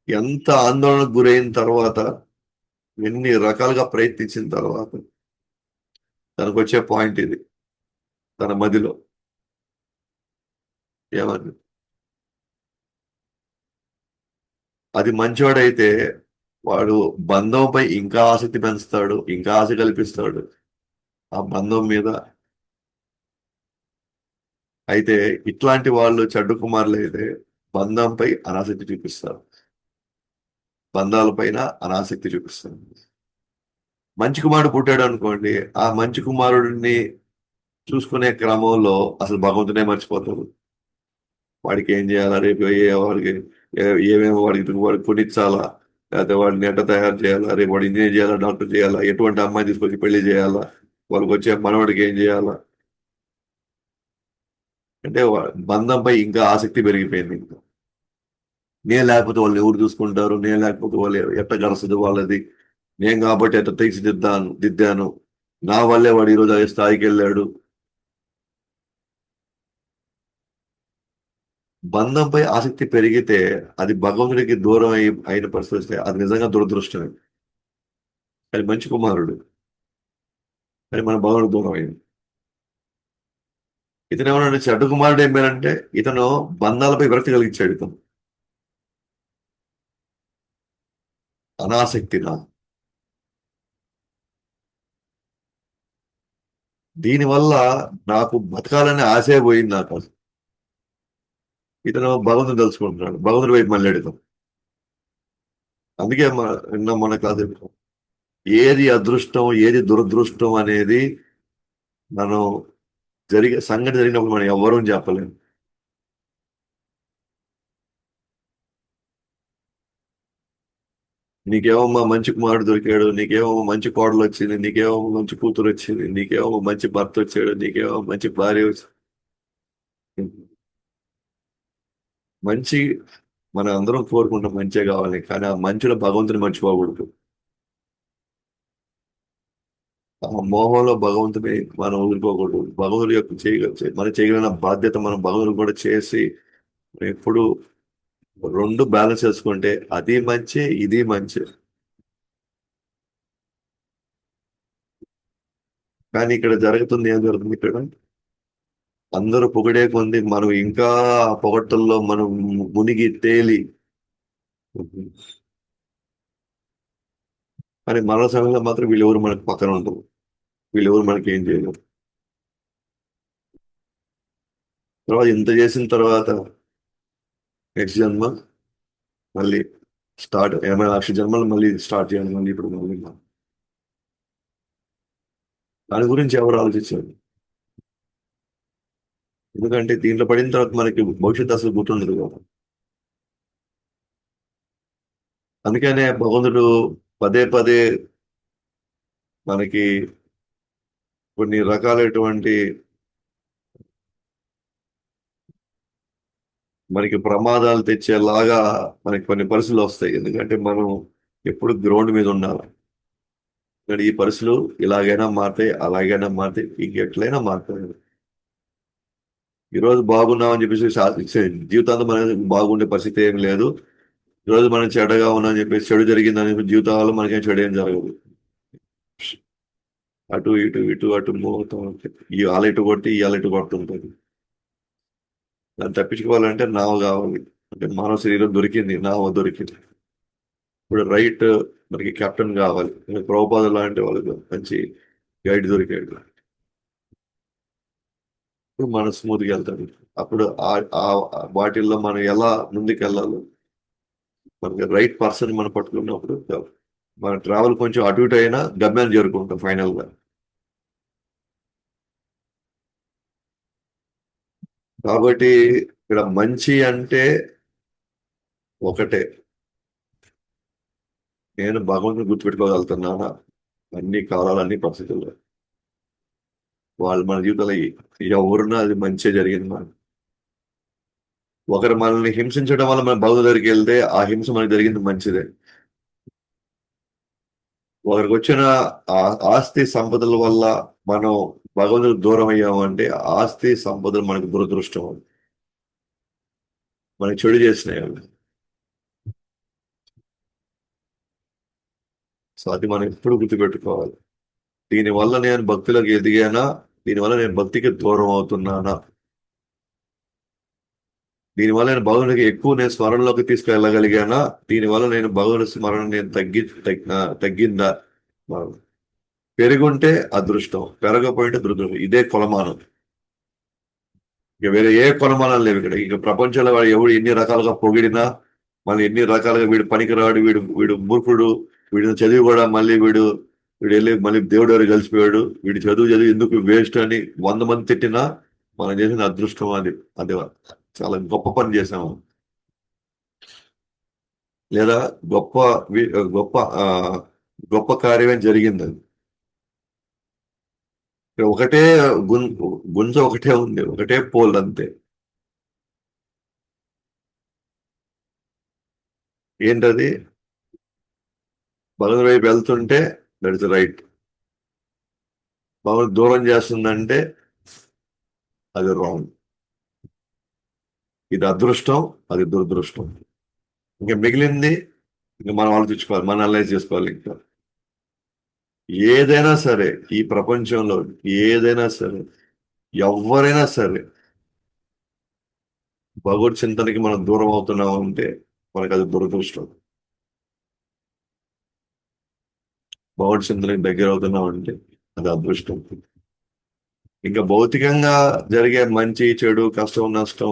ఎంత ఆందోళనకు గురైన తర్వాత, ఎన్ని రకాలుగా ప్రయత్నించిన తర్వాత తనకు వచ్చే పాయింట్ ఇది, తన మదిలో ఏమని, అది మంచివాడైతే వాడు బంధంపై ఇంకా ఆసక్తి పెంచుతాడు, ఇంకా ఆశ కల్పిస్తాడు ఆ బంధం మీద. అయితే ఇట్లాంటి వాళ్ళు చెడ్డ కుమారులు అయితే బంధంపై అనాసక్తి చూపిస్తారు, బంధాల పైన అనాసక్తి చూపిస్తారు. మంచి కుమారుడు పుట్టాడు అనుకోండి, ఆ మంచి కుమారుడిని చూసుకునే క్రమంలో అసలు భగవంతునే మర్చిపోతారు. వాడికి ఏం చేయాలా, రేపు వాడికి ఏమేమి వాడికి కొనిచ్చాలా, లేకపోతే వాడిని ఎట్ట తయారు చేయాలా, రేపు వాడు ఇంజనీర్ చేయాలా, డాక్టర్ చేయాలా, ఎటువంటి అమ్మాయి తీసుకొచ్చి పెళ్లి చేయాలా, వాళ్ళకి వచ్చే మనవాడికి ఏం చేయాలా, అంటే బంధంపై ఇంకా ఆసక్తి పెరిగిపోయింది. ఇంకా నేను లేకపోతే వాళ్ళు ఎవరు చూసుకుంటారు, నేను లేకపోతే వాళ్ళు ఎట్ట గడుస్తుంది వాళ్ళది, నేను కాబట్టి ఎట్ట దిద్దాను, నా వల్లే వాడు ఈరోజు ఆ స్థాయికి వెళ్ళాడు. బంధంపై ఆసక్తి పెరిగితే అది భగవంతుడికి దూరం అయిన పరిస్థితి వస్తే అది నిజంగా దురదృష్టమే. అది మంచి కుమారుడు, కానీ మన భగవానుడు దూరం అయింది. ఇతను ఏమన్నా చెడ్డ కుమారుడు ఏమైనంటే ఇతను బంధాలపై విరక్తి కలిగించాడు. ఇతను అనాసక్తి నా దీనివల్ల నాకు బతకాలనే ఆశే పోయింది నాకు అసలు. ఇతను భగవంతుని తెలుసుకుంటున్నాడు, భగవంతుడి వైపు మళ్ళీ ఇతను. అందుకే నిన్న మన క్లాస్ చెప్పాం, ఏది అదృష్టం ఏది దురదృష్టం అనేది మనం సంఘటన జరిగినప్పుడు మనం ఎవ్వరూ చెప్పలేము. నీకేమో మంచి కుమారుడు దొరికాడు, నీకేమో మంచి కోడలు వచ్చింది, నీకేమో మంచి కూతురు వచ్చింది, నీకేమో మంచి భర్త వచ్చాడు, నీకేమో మంచి భార్య వచ్చింది. మంచి మనం అందరం కోరుకుంటాం మంచిగా కావాలి, కానీ ఆ మంచిలో భగవంతుని మర్చిపోకూడదు. ఆ మోహంలో భగవంతుని మనం వదులుకోకూడదు. భగవంతుడి యొక్క మనం చేయగలిగిన బాధ్యత మనం భగవంతుడు కూడా చేసి ఎప్పుడు రెండు బ్యాలెన్స్ చేసుకుంటే అది మంచి, ఇది మంచి. కానీ ఇక్కడ జరుగుతుంది, ఏం జరుగుతుంది ఇక్కడ, అందరూ పొగిడే కొంది మనం ఇంకా ఆ పొగట్టల్లో మనం మునిగి తేలి, కానీ మరో సమయంలో మాత్రం వీళ్ళెవరు మనకు పక్కన ఉండరు, వీళ్ళెవరు మనకి ఏం చేయలేరు. తర్వాత ఇంత చేసిన తర్వాత నెక్స్ట్ జన్మ మళ్ళీ స్టార్ట్, ఏమైనా 1,00,000 జన్మలు మళ్ళీ స్టార్ట్ చేయాలి మళ్ళీ ఇప్పుడు మళ్ళీ. దాని గురించి ఎవరు ఆలోచించారు? ఎందుకంటే దీంట్లో పడిన తర్వాత మనకి భవిష్యత్తు అసలు గుర్తుండదు కదా. అందుకనే భగవంతుడు పదే పదే మనకి కొన్ని రకాలైనటువంటి మనకి ప్రమాదాలు తెచ్చేలాగా మనకి కొన్ని పరిస్థితులు వస్తాయి. ఎందుకంటే మనం ఎప్పుడు గ్రౌండ్ మీద ఉండాలి. కానీ ఈ పరిస్థితులు ఇలాగైనా మారుతాయి, అలాగైనా మారుతాయి, ఇంకెట్లయినా మారుతాయి. ఈ రోజు బాగున్నామని చెప్పేసి జీవితాంతం మనం బాగుండే పరిస్థితి ఏం లేదు. ఈ రోజు మనం చెడ్డగా ఉన్నామని చెప్పేసి చెడు జరిగిందని చెప్పి జీవితాల్లో మనకేం చెడు ఏం జరగదు. అటు ఇటు ఇటు అటు మోగుతూ ఉంటాయి. ఈ ఆల ఇటు కొట్టి ఈ ఆల ఇటు కొడుతుంటది. దాన్ని తప్పించుకోవాలంటే నావ కావాలి. అంటే మానవ శరీరం దొరికింది, నావ దొరికింది. ఇప్పుడు రైట్ మనకి కెప్టెన్ కావాలి. ప్రభుపాద లాంటి వాళ్ళకి మంచి గైడ్ దొరికాడు, ఇప్పుడు మనం స్మూత్గా వెళ్తాడు. అప్పుడు ఆ వాటిల్లో మనం ఎలా ముందుకు వెళ్ళాలి, మనకి రైట్ పర్సన్ మనం పట్టుకున్నప్పుడు మన ట్రావెల్ కొంచెం అటు ఇటు అయినా గమ్యాన్ని చేరుకుంటాం ఫైనల్ గా. కాబట్టి ఇక్కడ మంచి అంటే ఒకటే, నేను భగవంతుని గుర్తుపెట్టుకోగలుగుతున్నానా అన్ని కాలాలు అన్ని పరిస్థితుల్లో. వాళ్ళు మన జీవితంలో ఎవరున్నా అది మంచి జరిగింది మనకి. ఒకరు మనల్ని హింసించడం వల్ల మన భగవంతుడి దగ్గరికి వెళ్తే ఆ హింస మనకి జరిగింది మంచిదే. ఒకరికి వచ్చిన ఆస్తి సంపదల వల్ల మనం భగవంతుడికి దూరం అయ్యామంటే ఆస్తి సంపదలు మనకు దురదృష్టం, మనకి చెడు చేసినాయి అవి. సో అది మనం ఎప్పుడు గుర్తుపెట్టుకోవాలి. దీనివల్ల నేను భక్తిలోకి ఎదిగానా, దీనివల్ల నేను భక్తికి దూరం అవుతున్నానా, దీనివల్ల నేను భగవునికి ఎక్కువ నేను స్మరణలోకి తీసుకెళ్ళగలిగానా, దీనివల్ల నేను భగవుని స్మరణ నేను తగ్గిందా. పెరుగుంటే అదృష్టం, పెరగపోయింటే దురదృష్టం. ఇదే కొలమానం. ఇక వేరే ఏ కొలమానాలు లేవు ఇక్కడ. ఇక ప్రపంచంలో వాడు ఎవడు ఎన్ని రకాలుగా పొగిడినా, మళ్ళీ ఎన్ని రకాలుగా వీడు పనికిరాడు, వీడు వీడు మూర్ఖుడు, వీడిని చదివి కూడా మళ్ళీ వీడు వెళ్ళి మళ్ళీ దేవుడు ఎవరు కలిసిపోయాడు, వీడి చదువు చదివి ఎందుకు వేస్ట్ అని 100 మంది తిట్టినా మనం చేసిన అదృష్టం అది. అది చాలా గొప్ప పని చేసాము, లేదా గొప్ప గొప్ప ఆ, గొప్ప కార్యమే జరిగింది అది. ఇక్కడ ఒకటే గుంజ ఒకటే ఉంది, ఒకటే పోల్ అంతే. ఏంటది? భగవంతుడి వైపు వెళ్తుంటే దట్ ఇస్ రైట్, భగవంతుడు దూరం చేస్తుందంటే అది రాంగ్. ఇది అదృష్టం, అది దురదృష్టం. ఇంకా మిగిలింది ఇంకా మనం ఆలోచించుకోవాలి, మనం అనలైజ్ చేసుకోవాలి. ఇంకా ఏదైనా సరే ఈ ప్రపంచంలో, ఏదైనా సరే, ఎవరైనా సరే భగవత్ చింతనకి మనం దూరం అవుతున్నాం అంటే మనకి అది దురదృష్టం. భగవత్ చింతనకి దగ్గర అవుతున్నాం అంటే అది అదృష్టం. ఇంకా భౌతికంగా జరిగే మంచి చెడు కష్టం నష్టం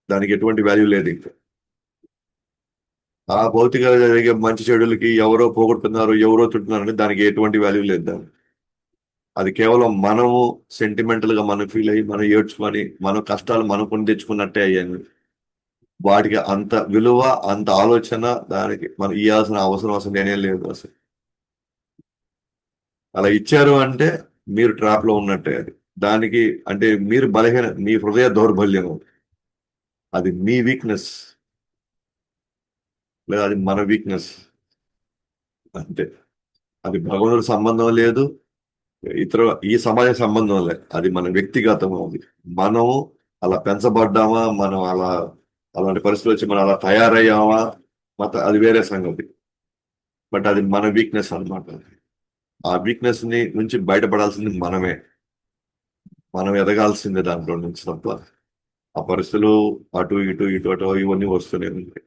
దానికి ఎటువంటి వాల్యూ లేదు. ఇంకా ఆ భౌతికంగా జరిగే మంచి చెడులకి ఎవరో పోగొడుతున్నారు, ఎవరో తింటున్నారు అంటే దానికి ఎటువంటి వాల్యూ లేదు దానికి. అది కేవలం మనము సెంటిమెంటల్ గా మనం ఫీల్ అయ్యి మనం ఏడ్చుకొని మన కష్టాలు మనం కొని తెచ్చుకున్నట్టే అయ్యాను. వాటికి అంత విలువ, అంత ఆలోచన దానికి మనం ఇవ్వాల్సిన అవసరం అసలు నేనే లేదు అసలు. అలా ఇచ్చారు అంటే మీరు ట్రాప్ లో ఉన్నట్టే అది. దానికి అంటే మీరు బలహీన, మీ హృదయ దౌర్బల్యం, అది మీ వీక్నెస్, లేదా అది మన వీక్నెస్ అంతే. అది భగవంతుడి సంబంధం లేదు, ఇతర ఈ సమాజ సంబంధం లేదు, అది మన వ్యక్తిగతం. అది మనం అలా పెంచబడ్డామా, మనం అలా అలాంటి పరిస్థితులు వచ్చి మనం అలా తయారయ్యామా, అది వేరే సంగతి. బట్ అది మన వీక్నెస్ అన్నమాట. ఆ వీక్నెస్ ని నుంచి బయటపడాల్సింది మనమే, మనం ఎదగాల్సిందే దాంట్లో నుంచి తప్ప ఆ పరిస్థితులు అటు ఇటు ఇటు అటు ఇవన్నీ వస్తూనే ఉంటాయి.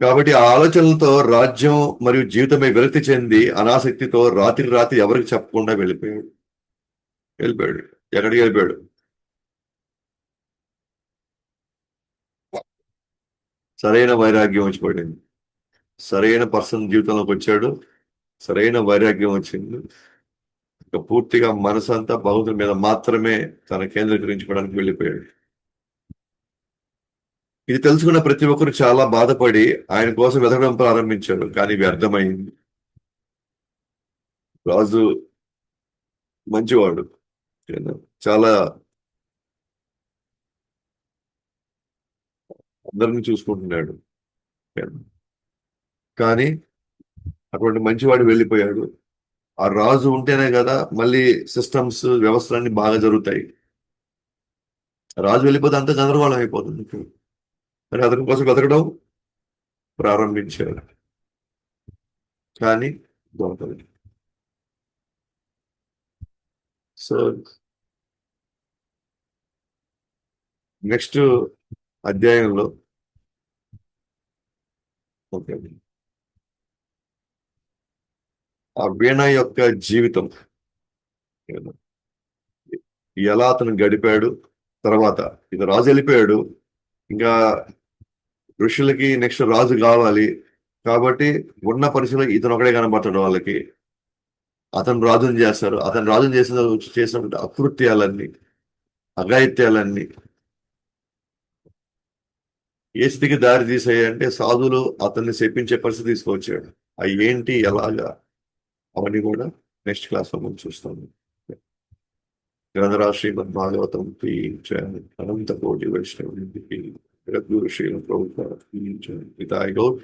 కాబట్టి ఆ ఆలోచనలతో రాజ్యం మరియు జీవితమే విరక్తి చెంది అనాసక్తితో రాత్రి రాత్రి ఎవరికి చెప్పకుండా వెళ్ళిపోయాడు. ఎక్కడికి వెళ్ళిపోయాడు? సరైన వైరాగ్యం వచ్చి పడింది. సరైన పర్సన్ జీవితంలోకి వచ్చాడు, సరైన వైరాగ్యం వచ్చింది. ఇక పూర్తిగా మనసంతా భగవంతుడి మీద మాత్రమే తన కేంద్రీకరించుకోవడానికి వెళ్ళిపోయాడు. ఇది తెలుసుకున్న ప్రతి ఒక్కరు చాలా బాధపడి ఆయన కోసం వెతకడం ప్రారంభించారు, కానీ వ్యర్థమైంది. రాజు మంచివాడు, చాలా అందరిని చూసుకుంటున్నాడు, కానీ అటువంటి మంచివాడు వెళ్ళిపోయాడు. ఆ రాజు ఉంటేనే కదా మళ్ళీ సిస్టమ్స్ వ్యవస్థలన్నీ బాగా జరుగుతాయి. రాజు వెళ్ళిపోతే అంత గందరగోళం అయిపోతుంది. మరి అతని కోసం వెతకడం ప్రారంభించారు, కానీ దొరకలేదు. సో నెక్స్ట్ అధ్యాయంలో ఓకే, ఆ వీణ యొక్క జీవితం ఎలా అతను గడిపాడు. తర్వాత ఇక రాజు వెళ్ళిపోయాడు, ఇంకా ఋషులకి నెక్స్ట్ రాజు కావాలి, కాబట్టి ఉన్న పరిస్థితుల్లో ఇతను ఒకడే కనబడతాడు వాళ్ళకి. అతను రాజుని చేస్తారు, అతను రాజుని చేసినటువంటి అకృత్యాలన్నీ, అఘాయిత్యాలన్నీ ఏ స్థితికి దారి తీసాయంటే సాధువులు అతన్ని శపించే పరిస్థితి తీసుకొచ్చాడు. అవి ఏంటి, ఎలాగా, అవన్నీ కూడా నెక్స్ట్ క్లాస్ లో మనం చూస్తాము. గ్రంథరాజ్ శ్రీమద్ భాగవతం పీ అనంత కోటి వైష్ణవ జగద్గురు శ్రీల ప్రభుత్వ పితాయి గౌర్